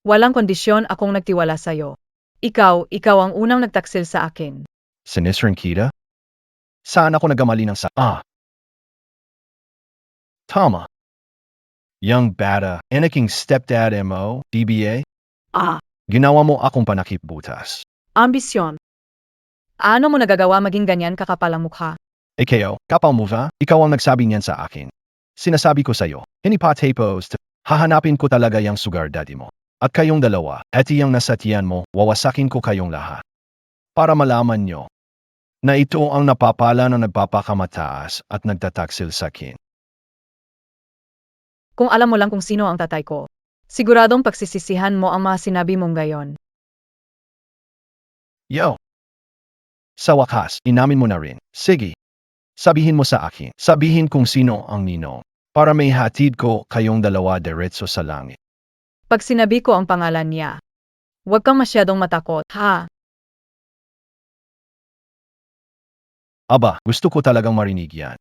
Walang kondisyon akong nagtiwala sa'yo. Ikaw ang unang nagtaksil sa akin. Sinisrin kita? Saan ako nagamali ng Tama. Young bata, enaking stepdad mo, DBA? Ginawa mo akong panakip butas. Ambisyon. Ano mo nagagawa maging ganyan kakapalang mukha? Kayo, kapal mo ba? Ikaw ang nagsabi niyan sa akin. Sinasabi ko sa'yo, hindi pa tapos, hahanapin ko talaga yung sugar daddy mo. At kayong dalawa, eti yung nasa tiyan mo, wawasakin ko kayong lahat. Para malaman nyo, na ito ang napapala na nagpapakamataas at nagtataksil sa akin. Kung alam mo lang kung sino ang tatay ko, siguradong pagsisisihan mo ang mga sinabi mong gayon. Yo! Sa wakas, inamin mo na rin. Sige. Sabihin mo sa akin. Sabihin kung sino ang ninong. Para may hatid ko kayong dalawa diretso sa langit. Pag sinabi ko ang pangalan niya, huwag kang masyadong matakot, ha? Aba, gusto ko talagang marinig yan.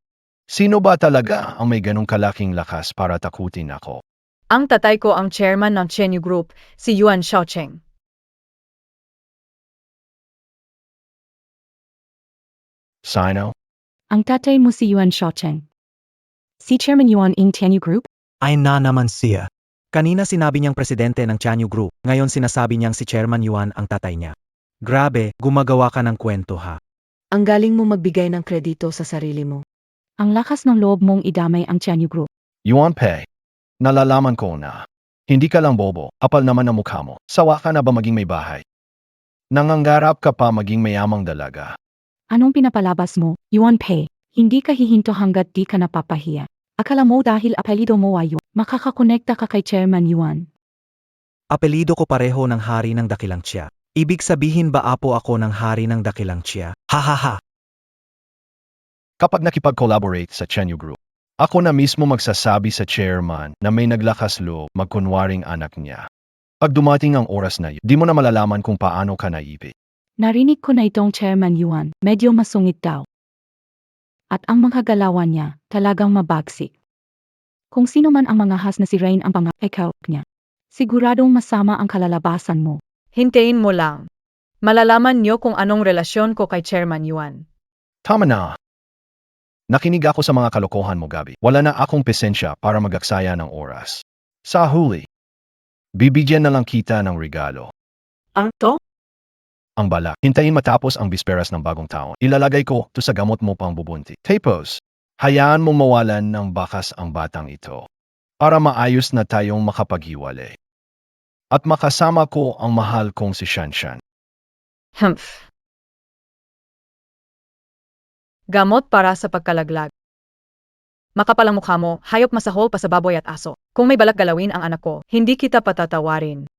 Sino ba talaga ang may ganong kalaking lakas para takutin ako? Ang tatay ko ang chairman ng Chenyu Group, si Yuan Xiaocheng. Sino? Ang tatay mo si Yuan Xiaocheng. Si Chairman Yuan Ing Tianyu Group? Ay na naman siya. Kanina sinabi niyang presidente ng Chanyu Group, ngayon sinasabi niyang si Chairman Yuan ang tatay niya. Grabe, gumagawa ka ng kwento ha. Ang galing mo magbigay ng kredito sa sarili mo. Ang lakas ng loob mong idamay ang Tianyu Group. Yuan Pei. Nalalaman ko na. Hindi ka lang bobo, apal naman ang mukha mo. Sawa ka na ba maging may bahay? Nangangarap ka pa maging mayamang dalaga. Anong pinapalabas mo, Yuan Pei? Hindi ka hihinto hanggat di ka napapahiya. Akala mo dahil apelido mo ay Yuan, makakakonekta ka kay Chairman Yuan. Apelido ko pareho ng hari ng Dakilang Chia. Ibig sabihin ba apo ako ng hari ng Dakilang Chia? Hahaha. Kapag nakipag-collaborate sa Chenyu Group, ako na mismo magsasabi sa chairman na may naglakas loob magkunwaring anak niya. Pag dumating ang oras na yun, di mo na malalaman kung paano ka naipit. Narinig ko na itong Chairman Yuan, medyo masungit daw. At ang mga galawan niya, talagang mabagsik. Kung sino man ang mangahas na si Rain ang ikaw niya. Siguradong masama ang kalalabasan mo. Hintayin mo lang. Malalaman niyo kung anong relasyon ko kay Chairman Yuan. Tama na. Nakinig ako sa mga kalokohan mo, Gabi. Wala na akong pesensya para magaksaya ng oras. Sa huli, bibigyan na lang kita ng regalo. Ang to? Ang bala, hintayin matapos ang bisperas ng bagong taon. Ilalagay ko to sa gamot mo pang bubunti. Tapos, hayaan mong mawalan ng bakas ang batang ito para maayos na tayong makapaghiwalay. At makasama ko ang mahal kong si Shanshan. Humph. Gamot para sa pagkalaglag. Makapalang mukha mo, hayop masahol pa sa baboy at aso. Kung may balak galawin ang anak ko, hindi kita patatawarin.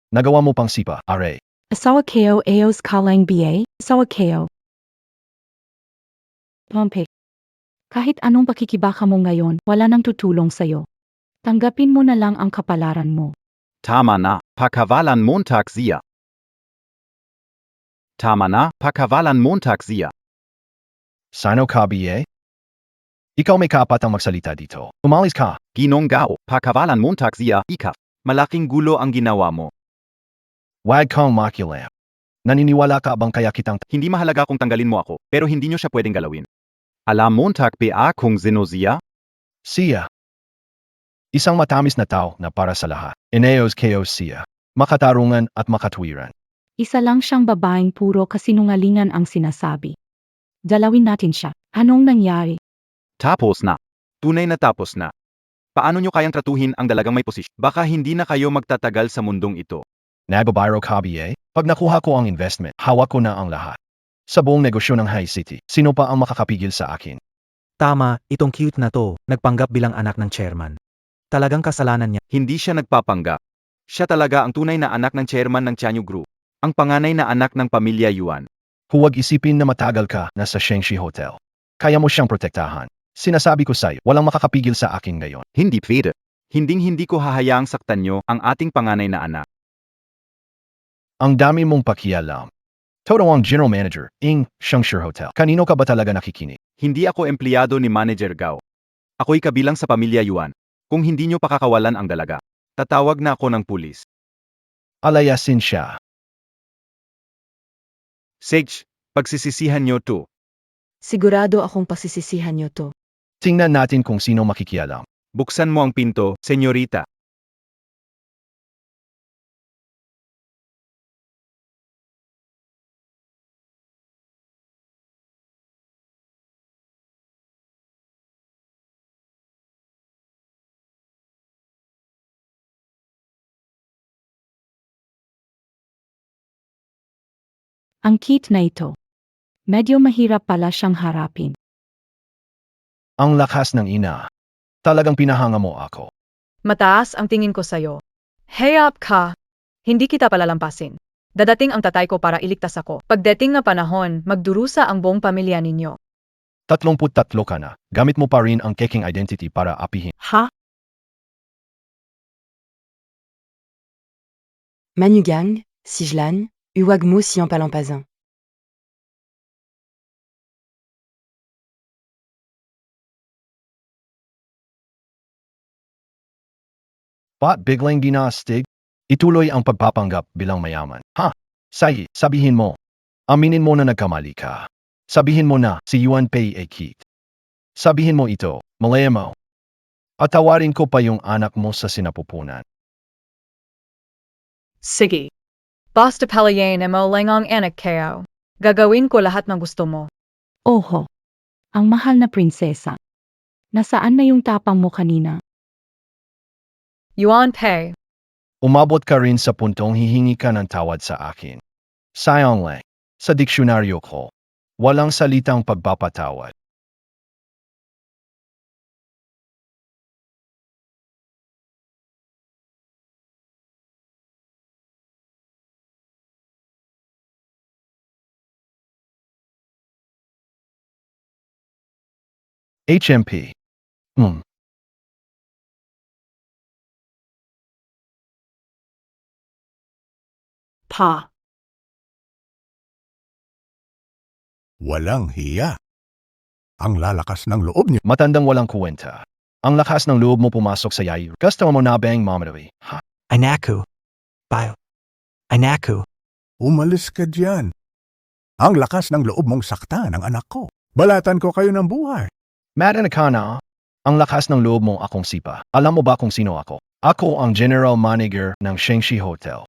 Nagawa mo pang sipa, Are. Asawa kayo ayos kalang BA, asawa kayo. Pompe. Kahit anong pakikibaka mo ngayon, wala nang tutulong sa'yo. Tanggapin mo na lang ang kapalaran mo. Tama na, pakawalan Montag siya. Tama na, pakawalan Montag siya. Sino ka, BA? Ikaw may kaapatang magsalita dito. Umalis ka. Ginonggao, pakawalan Montag siya, ikaf. Malaking gulo ang ginawa mo. Huwag kang makialam. Naniniwala ka bang kaya kitang Hindi mahalaga kung tanggalin mo ako, pero hindi nyo siya pwedeng galawin. Alam Montag pa kung sino siya? siya? Isang matamis na tao na para sa lahat. Ineos chaos siya. Makatarungan at makatwiran. Isa lang siyang babaeng puro kasinungalingan ang sinasabi. Dalawin natin siya. Anong nangyari? Tapos na. Tunay na tapos na. Paano nyo kayang tratuhin ang dalagang may posisyon? Baka hindi na kayo magtatagal sa mundong ito. Nagbabayro ka, BA? Pag nakuha ko ang investment, hawak ko na ang lahat. Sa buong negosyo ng High City, sino pa ang makakapigil sa akin? Tama, itong cute na to, nagpanggap bilang anak ng chairman. Talagang kasalanan niya. Hindi siya nagpapanggap. Siya talaga ang tunay na anak ng chairman ng Tianyu Group. Ang panganay na anak ng pamilya Yuan. Huwag isipin na matagal ka na sa Shengshi Hotel. Kaya mo siyang protektahan. Sinasabi ko sa'yo, walang makakapigil sa akin ngayon. Hindi pwede. Hinding-hindi ko hahayaang saktan nyo ang ating panganay na anak. Ang dami mong pakialam. Toto ang General Manager, ng Shengshi Hotel. Kanino ka ba talaga nakikinig? Hindi ako empleyado ni Manager Gao. Ako'y kabilang sa pamilya Yuan. Kung hindi nyo pakakawalan ang dalaga, tatawag na ako ng pulis. Alayasin siya. Sage, pagsisisihan nyo to. Sigurado akong pasisisihan niyo to. Tingnan natin kung sino makikialam. Buksan mo ang pinto, senyorita. Ang cute na ito. Medyo mahirap pala siyang harapin. Ang lakas ng ina. Talagang pinahanga mo ako. Mataas ang tingin ko sa'yo. Hayop ka! Hindi kita palalampasin. Dadating ang tatay ko para iligtas ako. Pagdating na panahon, magdurusa ang buong pamilya ninyo. 33 ka na. Gamit mo pa rin ang keking identity para apihin. Ha? Manugang, Sijlan, Uwagmo Sian Palampazin. Ba't biglang ginastig? Ituloy ang pagpapanggap bilang mayaman. Ha? Sabihin mo. Aminin mo na nagkamali ka. Sabihin mo na si Yuan Pei ay Kit. Sabihin mo ito, malaya mo. At tawarin ko pa yung anak mo sa sinapupunan. Sige. Basta palayain mo lang ang anak kayo. Gagawin ko lahat ng gusto mo. Oho. Ang mahal na prinsesa. Nasaan na yung tapang mo kanina? Yuan Pei. Umabot ka rin sa puntong hihingi ka ng tawad sa akin. Sayang lang, sa diksyonaryo ko, walang salitang pagpapatawad. HMP. Pa. Walang hiya. Ang lalakas ng loob niyo. Matandang walang kuwenta. Ang lakas ng loob mo pumasok sa yayi. Gusto mo na bang mamadali? Ha? Anaku. Bayo. Anaku. Umalis ka diyan. Ang lakas ng loob mong saktan ang anak ko. Balatan ko kayo ng buhay. Madana ka na. Ang lakas ng loob mo akong sipa. Alam mo ba kung sino ako? Ako ang general manager ng Shengshi Hotel.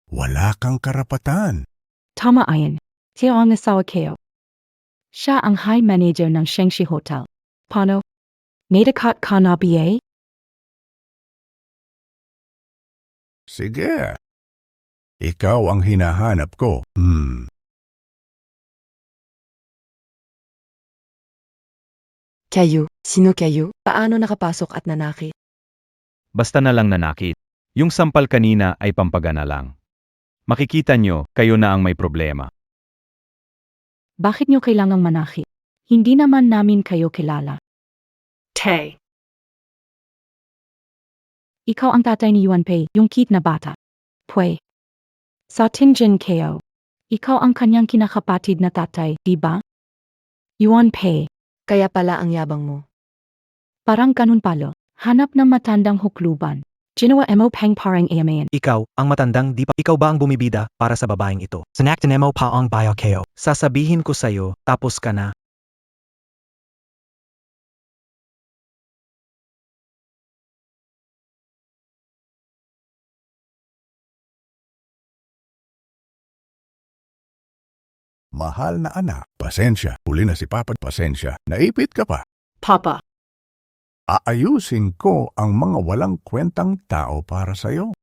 Wala kang karapatan. Tama ayan. Siya ang asawa Keo. Siya ang high manager ng Shengshi Hotel. Paano? Nadakat ka na BA? Sige. Ikaw ang hinahanap ko. Kayo, sino kayo? Paano nakapasok at nanakit? Basta na lang nanakit. Yung sampal kanina ay pampagana lang. Makikita nyo, kayo na ang may problema. Bakit nyo kailangang manakit? Hindi naman namin kayo kilala. Tay. Ikaw ang tatay ni Yuan Pei, yung kid na bata. Pwe. Sa Tinjin Keo. Ikaw ang kanyang kinakapatid na tatay, di ba? Yuan Pei. Kaya pala ang yabang mo. Parang ganun palo. Hanap ng matandang hukluban. Ginawa mo pang parang amayan. Ikaw, ang matandang di pa. Ikaw ba ang bumibida para sa babaeng ito? Sinaktan mo pa ang bayo Keo. Sasabihin ko sa'yo, tapos ka na. Mahal na anak, pasensya. Huli na si Papa, pasensya. Naipit ka pa. Papa. Aayusin ko ang mga walang kwentang tao para sa'yo.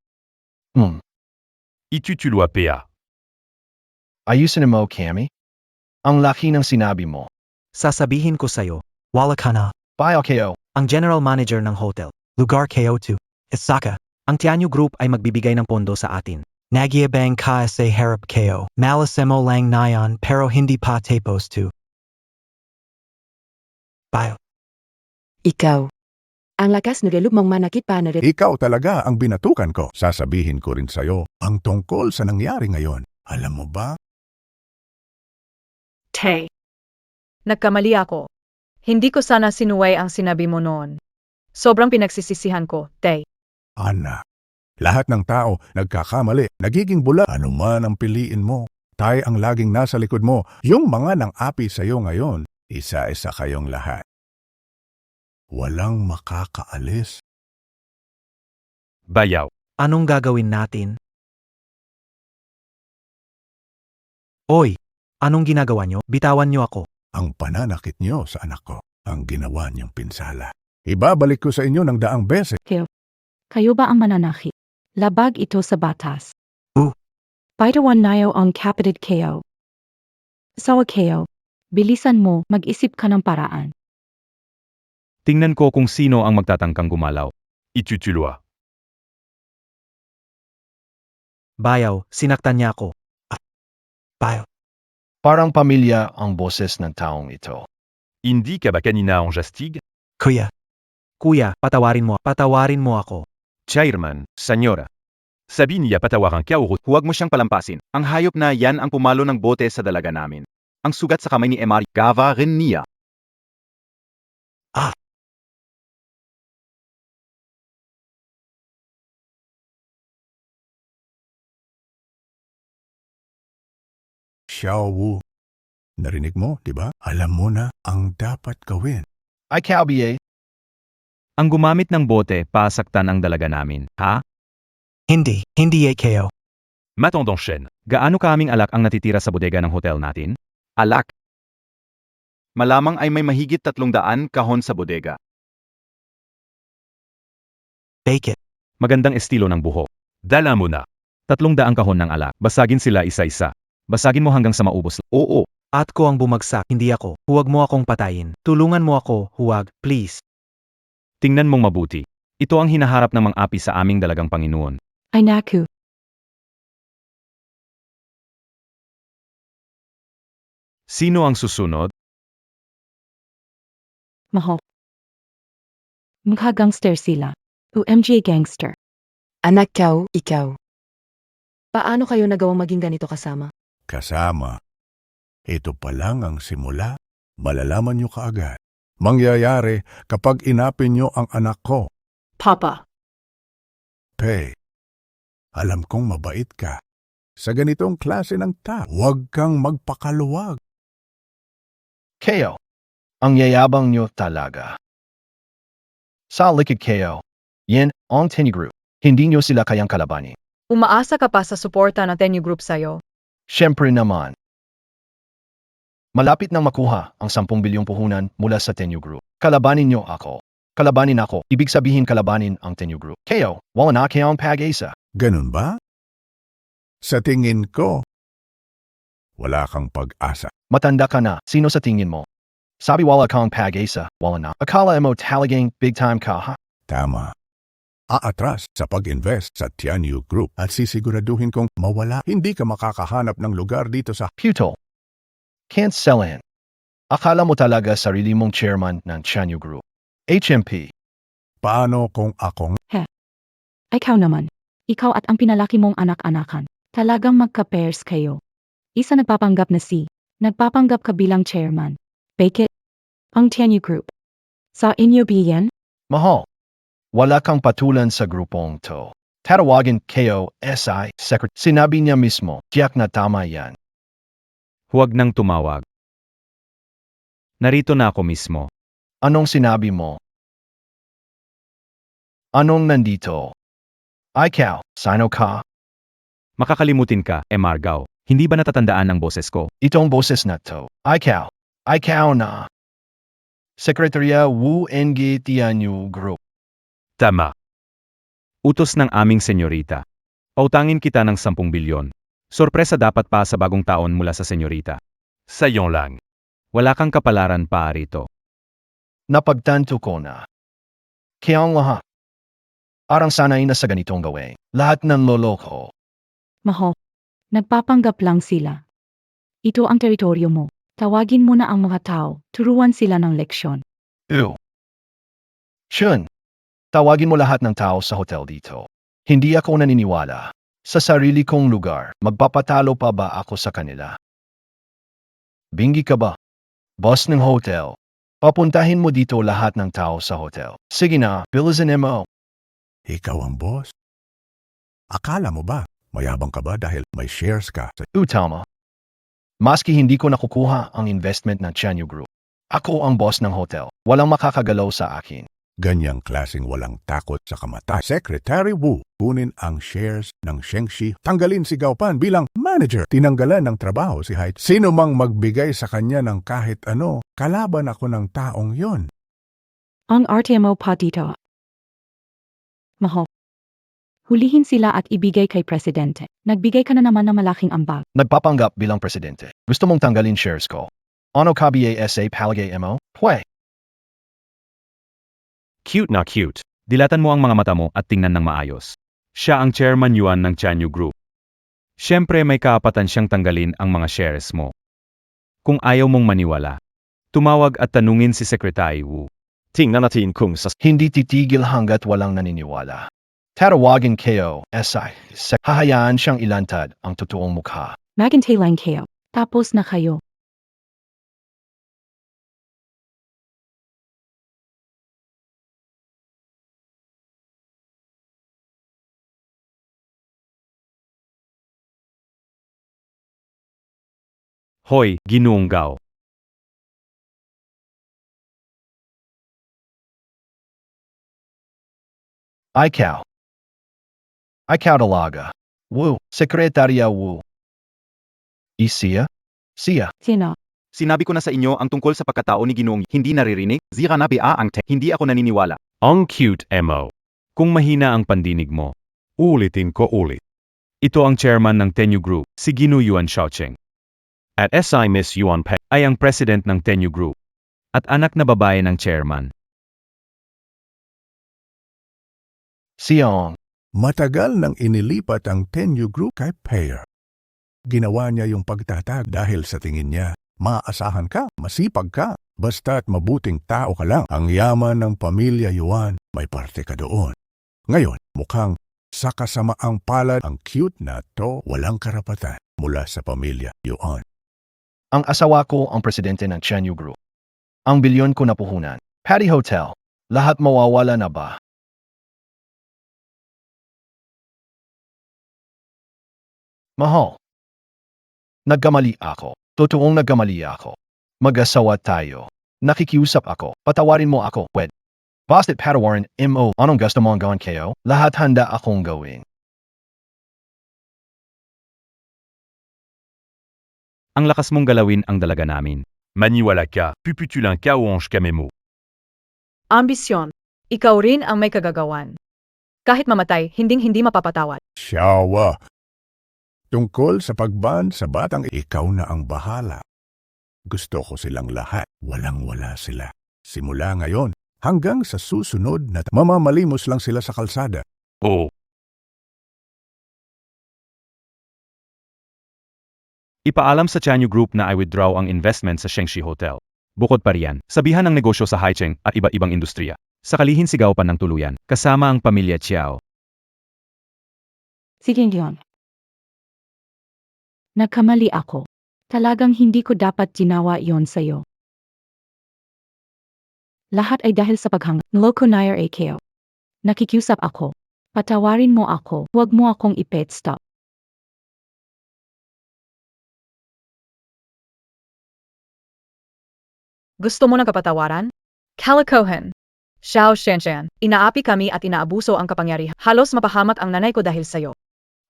Itutulwa PA. Ayusin mo, Cammy. Ang laki ng sinabi mo. Sasabihin ko sa'yo, wala ka na. Bye, Keo. Ang general manager ng hotel, lugar KO2, Isaka, ang Tianyu Group ay magbibigay ng pondo sa atin. Nagyabang ka sa harap KO, malasemo lang nayon pero hindi pa tapos to. Bayo. Ikaw. Ang lakas ng loob mong manakit pa na rin. Ikaw talaga ang binatukan ko. Sasabihin ko rin sa'yo ang tungkol sa nangyari ngayon. Alam mo ba? Tay. Nagkamali ako. Hindi ko sana sinuway ang sinabi mo noon. Sobrang pinagsisisihan ko, Tay. Ana, lahat ng tao nagkakamali, nagiging bula. Ano man ang piliin mo, tayo ang laging nasa likod mo. Yung mga nang-api sa'yo ngayon, isa-isa kayong lahat. Walang makakaalis. Bayaw. Anong gagawin natin? Oy, anong ginagawa nyo? Bitawan nyo ako. Ang pananakit niyo sa anak ko, ang ginawa niyong pinsala. Ibabalik ko sa inyo ng daang beses. Kayo ba ang mananakit? Labag ito sa batas. Paitawan nayo ang kapatid Keo. Sawa Keo, bilisan mo, mag-isip ka ng paraan. Tingnan ko kung sino ang magtatangkang gumalaw. Itutulwa. Bayaw, sinaktan niya ako. Bayaw. Parang pamilya ang boses ng taong ito. Hindi ka ba kanina ang jastig? Kuya, patawarin mo ako. Chairman, senyora. Sabi niya patawaran kaya huwag mo siyang palampasin. Ang hayop na yan ang pumalo ng bote sa dalaga namin. Ang sugat sa kamay ni Emari, gava rin niya. Xiao Wu, narinig mo, di ba? Alam mo na ang dapat gawin. Ay, Calbie, Ang gumamit ng bote, pasaktan ang dalaga namin, ha? Hindi KO. Matondong Shen, gaano kaming alak ang natitira sa bodega ng hotel natin? Alak. Malamang ay may mahigit 300 kahon sa bodega. Bake it. Magandang estilo ng buhok. Dala mo na. 300 kahon ng alak. Basagin sila isa-isa. Basagin mo hanggang sa maubos. Oo. At ko ang bumagsak, hindi ako. Huwag mo akong patayin. Tulungan mo ako, huwag, please. Tingnan mong mabuti. Ito ang hinaharap ng mga api sa aming dalagang Panginoon. Ay naku. Sino ang susunod? Maho. Mukha gangster sila. UMG gangster. Anak ikaw. Paano kayo nagawang maging ganito kasama? Kasama. Ito pa lang ang simula. Malalaman niyo kaagad. Mangyayari kapag inapin niyo ang anak ko. Papa, Pei, alam kong mabait ka. Sa ganitong klase ng tao, huwag kang magpakaluwag. Kayo, ang yayabang nyo talaga. Sa likod kayo, yan ang Tenyu Group. Hindi nyo sila kayang kalabanin. Umaasa ka pa sa suporta ng Tenyu Group sa'yo. Siyempre naman. Malapit nang makuha ang 10 bilyong puhunan mula sa Tenyu Group. Kalabanin nyo ako. Kalabanin ako, ibig sabihin kalabanin ang Tenyu Group. Kayo, wala na kayong pag-isa. Ganun ba? Sa tingin ko, wala kang pag-asa. Matanda ka na, sino sa tingin mo? Sabi wala kang pag-isa, wala na. Akala mo talagang big time ka, ha? Tama. Aatras sa pag-invest sa Tianyu Group at sisiguraduhin kong mawala. Hindi ka makakahanap ng lugar dito sa Putol. Can't sell in. Akala mo talaga sarili mong chairman ng Tianyu Group. HMP. paano kung akong Ikaw naman. Ikaw at ang pinalaki mong anak-anakan. Talagang magka-pairs kayo. Isa nagpapanggap na si. Nagpapanggap ka bilang chairman. Fake it. Ang Tenyu Group. Sa inyo biyan? Mahal. Wala kang patulan sa grupong to. Tatawagin kayo SI Secretary. Sinabi niya mismo, tiyak na tama yan. Huwag nang tumawag. Narito na ako mismo. Anong sinabi mo? Anong nandito? Ikaw, sino ka? Makakalimutin ka, Emargao. Hindi ba natatandaan ang boses ko? Itong boses na to. Ikaw na. Sekretarya Wu Ng Tianyu Group. Tama. Utos ng aming senyorita. Pautangin kita ng 10 bilyon. Sorpresa dapat pa sa bagong taon mula sa senyorita. Sayon lang. Wala kang kapalaran pa rito. Napagtanto ko na. Kaya ang lahat. Arang sanay na sa ganitong gawin. Lahat ng loloko. Maho. Nagpapanggap lang sila. Ito ang teritoryo mo. Tawagin mo na ang mga tao. Turuan sila ng leksyon. Chun. Tawagin mo lahat ng tao sa hotel dito. Hindi ako naniniwala. Sa sarili kong lugar, magpapatalo pa ba ako sa kanila? Bingi ka ba? Boss ng hotel. Papuntahin mo dito lahat ng tao sa hotel. Sige na, bilisan mo. ikaw ang boss? Akala mo ba, mayabang ka ba dahil may shares ka sa Tama. Maski hindi ko nakukuha ang investment ng Tianyu Group. Ako ang boss ng hotel. Walang makakagalaw sa akin. ganyang klaseng walang takot sa kamatay? Secretary Wu, kunin ang shares ng Shengxi, tanggalin si Gao Pan bilang manager, tinanggalan ng trabaho si Hai. Sino mang magbigay sa kanya ng kahit ano, kalaban ako ng taong yon. Ang arte mo pa dito. Maho. Hulihin sila at ibigay kay presidente. Nagbigay ka na naman ng malaking ambag. Nagpapanggap bilang presidente. Gusto mong tanggalin shares ko? Ano ka BASA palagay mo? Pwe. Cute na cute. Dilatan mo ang mga mata mo at tingnan ng maayos. Siya ang chairman yuan ng Tianyu Group. Siyempre may kaapatan siyang tanggalin ang mga shares mo. Kung ayaw mong maniwala, tumawag at tanungin si Secretary Wu. Tingnan natin kung sa Hindi titigil hanggat walang naniniwala. Tatawagin kayo, SI. Hahayaan siyang ilantad ang totoong mukha. Maghintay lang kayo. Tapos na kayo. Hoy, Ginoong Gao. Ikaw talaga. Wu, Sekretarya Wu. Siya? Sino? Sinabi ko na sa inyo ang tungkol sa pagkatao ni Ginoong hindi naririnig, zira na bia ang hindi ako naniniwala. Ang cute, Mo. Kung mahina ang pandinig mo, ulitin ko ulit. Ito ang chairman ng Tenyu Group, si Gino Yuan Shaocheng. At SI Miss Yuan Pei ay ang president ng Tenyu Group. At anak na babae ng chairman. Siya. Matagal nang inilipat ang Tenyu Group kay Payer. Ginawa niya yung pagtatag dahil sa tingin niya, maasahan ka, masipag ka, basta't mabuting tao ka lang. Ang yaman ng pamilya Yuan, may parte ka doon. Ngayon, mukhang Sa kasamaang palad, ang cute na to walang karapatan mula sa pamilya Yuan. Ang asawa ko ang presidente ng Chanyu Group. Ang bilyon ko na puhunan. Patty Hotel. Lahat mawawala na ba? Mahal. Nagkamali ako. Totoong nagkamali ako. Mag-asawa tayo. Nakikiusap ako. Patawarin mo ako. Wed. Basta't patawarin mo. Anong gusto mong gawin kayo? Lahat handa akong gawin. Ang lakas mong galawin ang dalaga namin. Maniwala ka, puputulin ka o ange kamemo. Ambisyon. Ikaw rin ang may kagagawan. Kahit mamatay, hinding-hindi mapapatawad. Shawa. Tungkol sa pagban sa batang ikaw na ang bahala. Gusto ko silang lahat. Walang-wala sila. Simula ngayon, hanggang sa susunod na mamamalimos lang sila sa kalsada. Oh. Ipaalam sa Chanyu Group na I withdraw ang investment sa Shengshi Hotel. Bukod pa riyan, sabihan ng negosyo sa Haicheng at iba-ibang industriya. Sakalihin sigaw pa ng tuluyan, kasama ang pamilya Chiao. Sige Leon. Nagkamali ako. Talagang hindi ko dapat ginawa yon sa'yo. Lahat ay dahil sa loko nair AKO. Nakikiusap ako. Patawarin mo ako. Huwag mo akong ipet stop. Gusto mo ng kapatawaran? Kalokohan. Xiao Shanshan, inaapi kami at inaabuso ang kapangyarihan. Halos mapahamak ang nanay ko dahil sa'yo.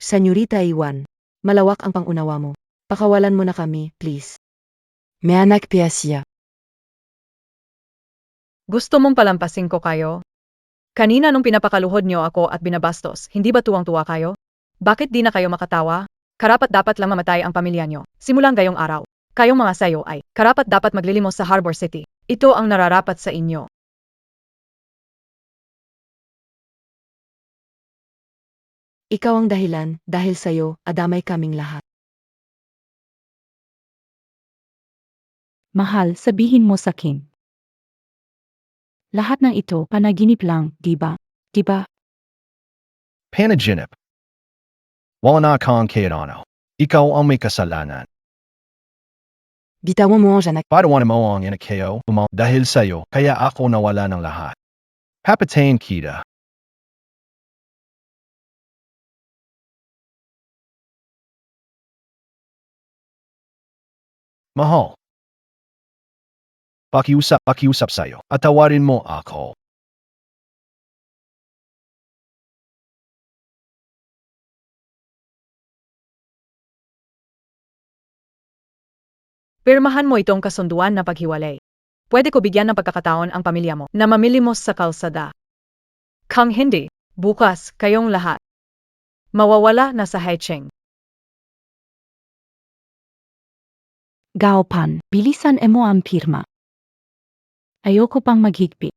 Senyorita Iwan, malawak ang pangunawa mo. Pakawalan mo na kami, please. May anak pa siya. Gusto mong palampasin ko kayo? Kanina nung pinapakaluhod niyo ako at binabastos, hindi ba tuwang-tuwa kayo? Bakit di na kayo makatawa? Karapat-dapat lang mamatay ang pamilya niyo. Simulang gayong araw. Kayong mga sayo ay karapat-dapat maglilimos sa Harbor City. Ito ang nararapat sa inyo. Ikaw ang dahilan, dahil sa'yo, adamay kaming lahat. Mahal, sabihin mo sa akin. Lahat ng ito, panaginip lang, di ba? Di ba? Panaginip. Wala na kang kayano. Ikaw ang may kasalanan. Bitawan mo ang janak. Patawarin mo ang ina kayo, dahil sa'yo, kaya ako nawala ng lahat. Papatayin kita. Mahal. Pakiusap sa'yo, at tawarin mo ako. Pirmahan mo itong kasunduan na paghiwalay. Pwede ko bigyan ng pagkakataon ang pamilya mo na mamilimos sa kalsada. Kung hindi, bukas kayong lahat mawawala na sa Haicheng. Gaopan, bilisan mo ang pirma. Ayoko pang maghigpit.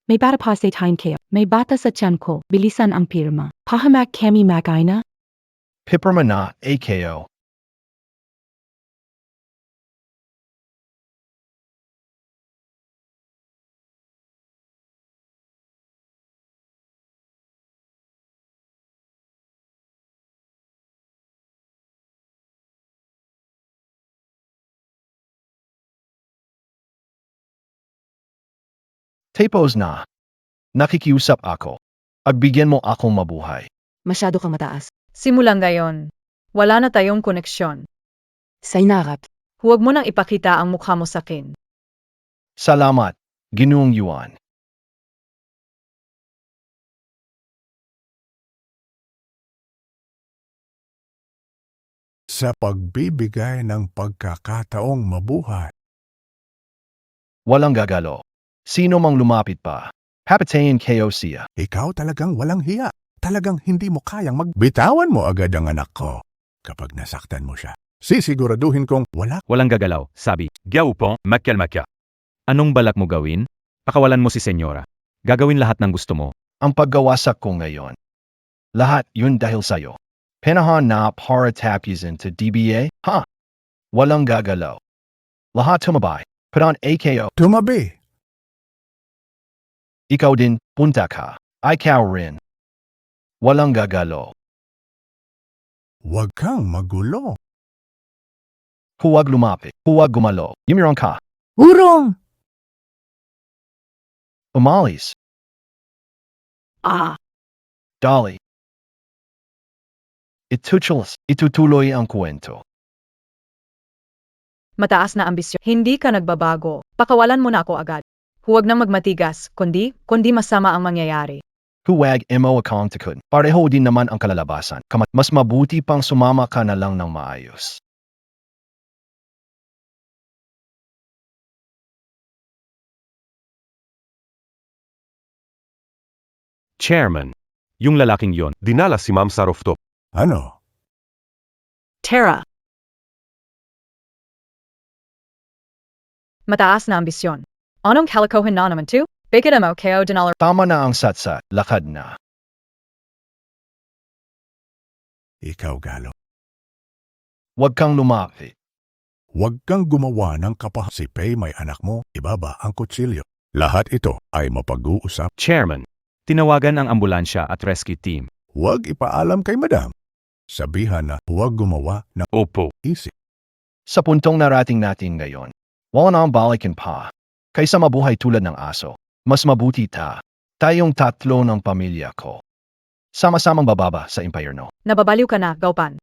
May bata pa sa time kayo. May bata sa tiyan ko. Bilisan ang pirma. Pahamak kami magay na? Pipirma na, AKO. Tapos na. Nakikiusap ako. Agbigyan mo akong mabuhay. Masyado kang mataas. Simulang gayon. Wala na tayong koneksyon. Sa inarap. Huwag mo nang ipakita ang mukha mo sa akin. Salamat, Ginoong Yuan. Sa pagbibigay ng pagkakataong mabuhay. Walang gagalo. Sino mang lumapit pa, papatayin kayo siya. Ikaw talagang walang hiya. Talagang hindi mo kayang magbitawan mo agad ang anak ko. Kapag nasaktan mo siya, sisiguraduhin kong Walang gagalaw, sabi. Gaupon, magkalma ka. Anong balak mo gawin? Pakawalan mo si senyora. Gagawin lahat ng gusto mo. Ang paggawasak ko ngayon. Lahat yun dahil sa'yo. Panahon na para tapisin to DBA, ha? Walang gagalaw. Lahat tumabay. Put on AKO. tumabi. Ikaw din, punta ka. Ikaw rin. Walang gagalo. Huwag kang magulo. Huwag lumapit. Huwag gumalo. Yumirong ka. Urong! Umalis. Ah, Dali. Itutuloy ang kwento. Mataas na ambisyon. Hindi ka nagbabago. Pakawalan mo na ako agad. Huwag nang magmatigas, kundi masama ang mangyayari. Huwag mo akong takot. Pareho din naman ang kalalabasan. Mas mabuti pang sumama ka na lang ng maayos. Chairman, yung lalaking yon, dinala si Ma'am sa rooftop. Ano? Tara. Mataas na ambisyon. Anong kalikohin na naman to? Bakit mo kayo dinala? Tama na ang satsa. Lakad na. Ikaw, Galo. Huwag kang lumapit. Huwag kang gumawa ng kapah. Si Pei may anak mo, ibaba ang kutsilyo. Lahat ito ay mapag-uusap. Chairman, tinawagan ang ambulansya at rescue team. Huwag ipaalam kay Madam. Sabihan na huwag gumawa ng Opo. isip. Sa puntong narating natin ngayon, wala na ang balikin pa. Kaysa mabuhay tulad ng aso, mas mabuti tayong tatlo ng pamilya ko. Sama-samang bababa sa impyerno. Nababaliw ka na, Gaupan.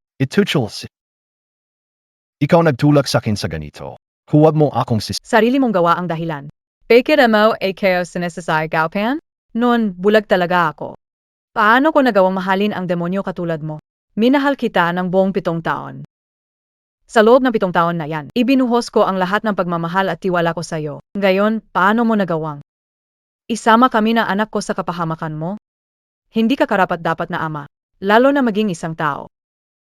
Ikaw nagtulak sa akin sa ganito. Huwag mo akong Sarili mong gawa ang dahilan. Bakit mo kayo sinesasay, Gaupan? Noon, bulag talaga ako. Paano ko nagawang mahalin ang demonyo katulad mo? Minahal kita ng buong 7 taon. Sa loob ng 7 taon na yan, ibinuhos ko ang lahat ng pagmamahal at tiwala ko sa iyo. Ngayon, paano mo nagawang? Isama kami na anak ko sa kapahamakan mo? Hindi ka karapat-dapat na ama, lalo na maging isang tao.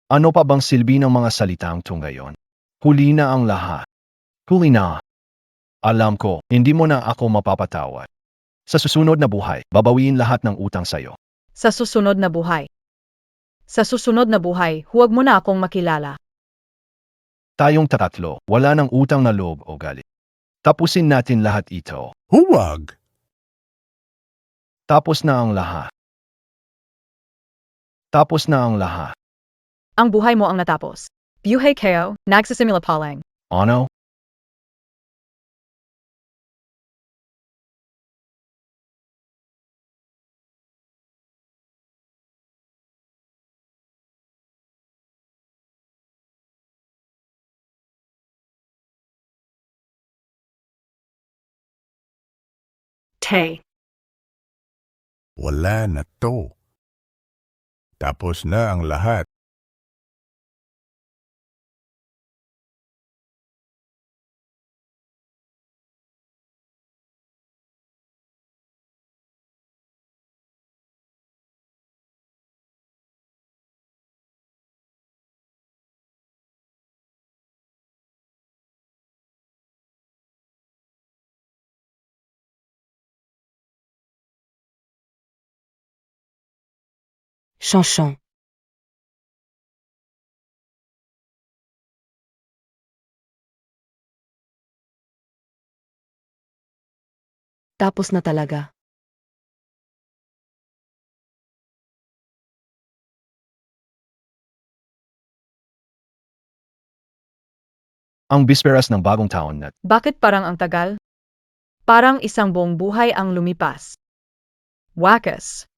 Ano pa bang silbi ng mga salitang to ngayon? Huli na ang lahat. Huli na. Alam ko, hindi mo na ako mapapatawad. Sa susunod na buhay, babawiin lahat ng utang sa'yo. Sa susunod na buhay. Sa susunod na buhay, huwag mo na akong makilala. Tayong tatlo, wala ng utang na loob o galit. Tapusin natin lahat ito. Huwag! Tapos na ang lahat. Tapos na ang lahat. Ang buhay mo ang natapos. Buhay kayo, nagsisimula pa lang. Ano? Tay. Wala na to. Tapos na ang lahat. Chanchon. Tapos na talaga. Ang bisperas ng bagong taon na Bakit parang ang tagal? Parang isang buong buhay ang lumipas. Wakas.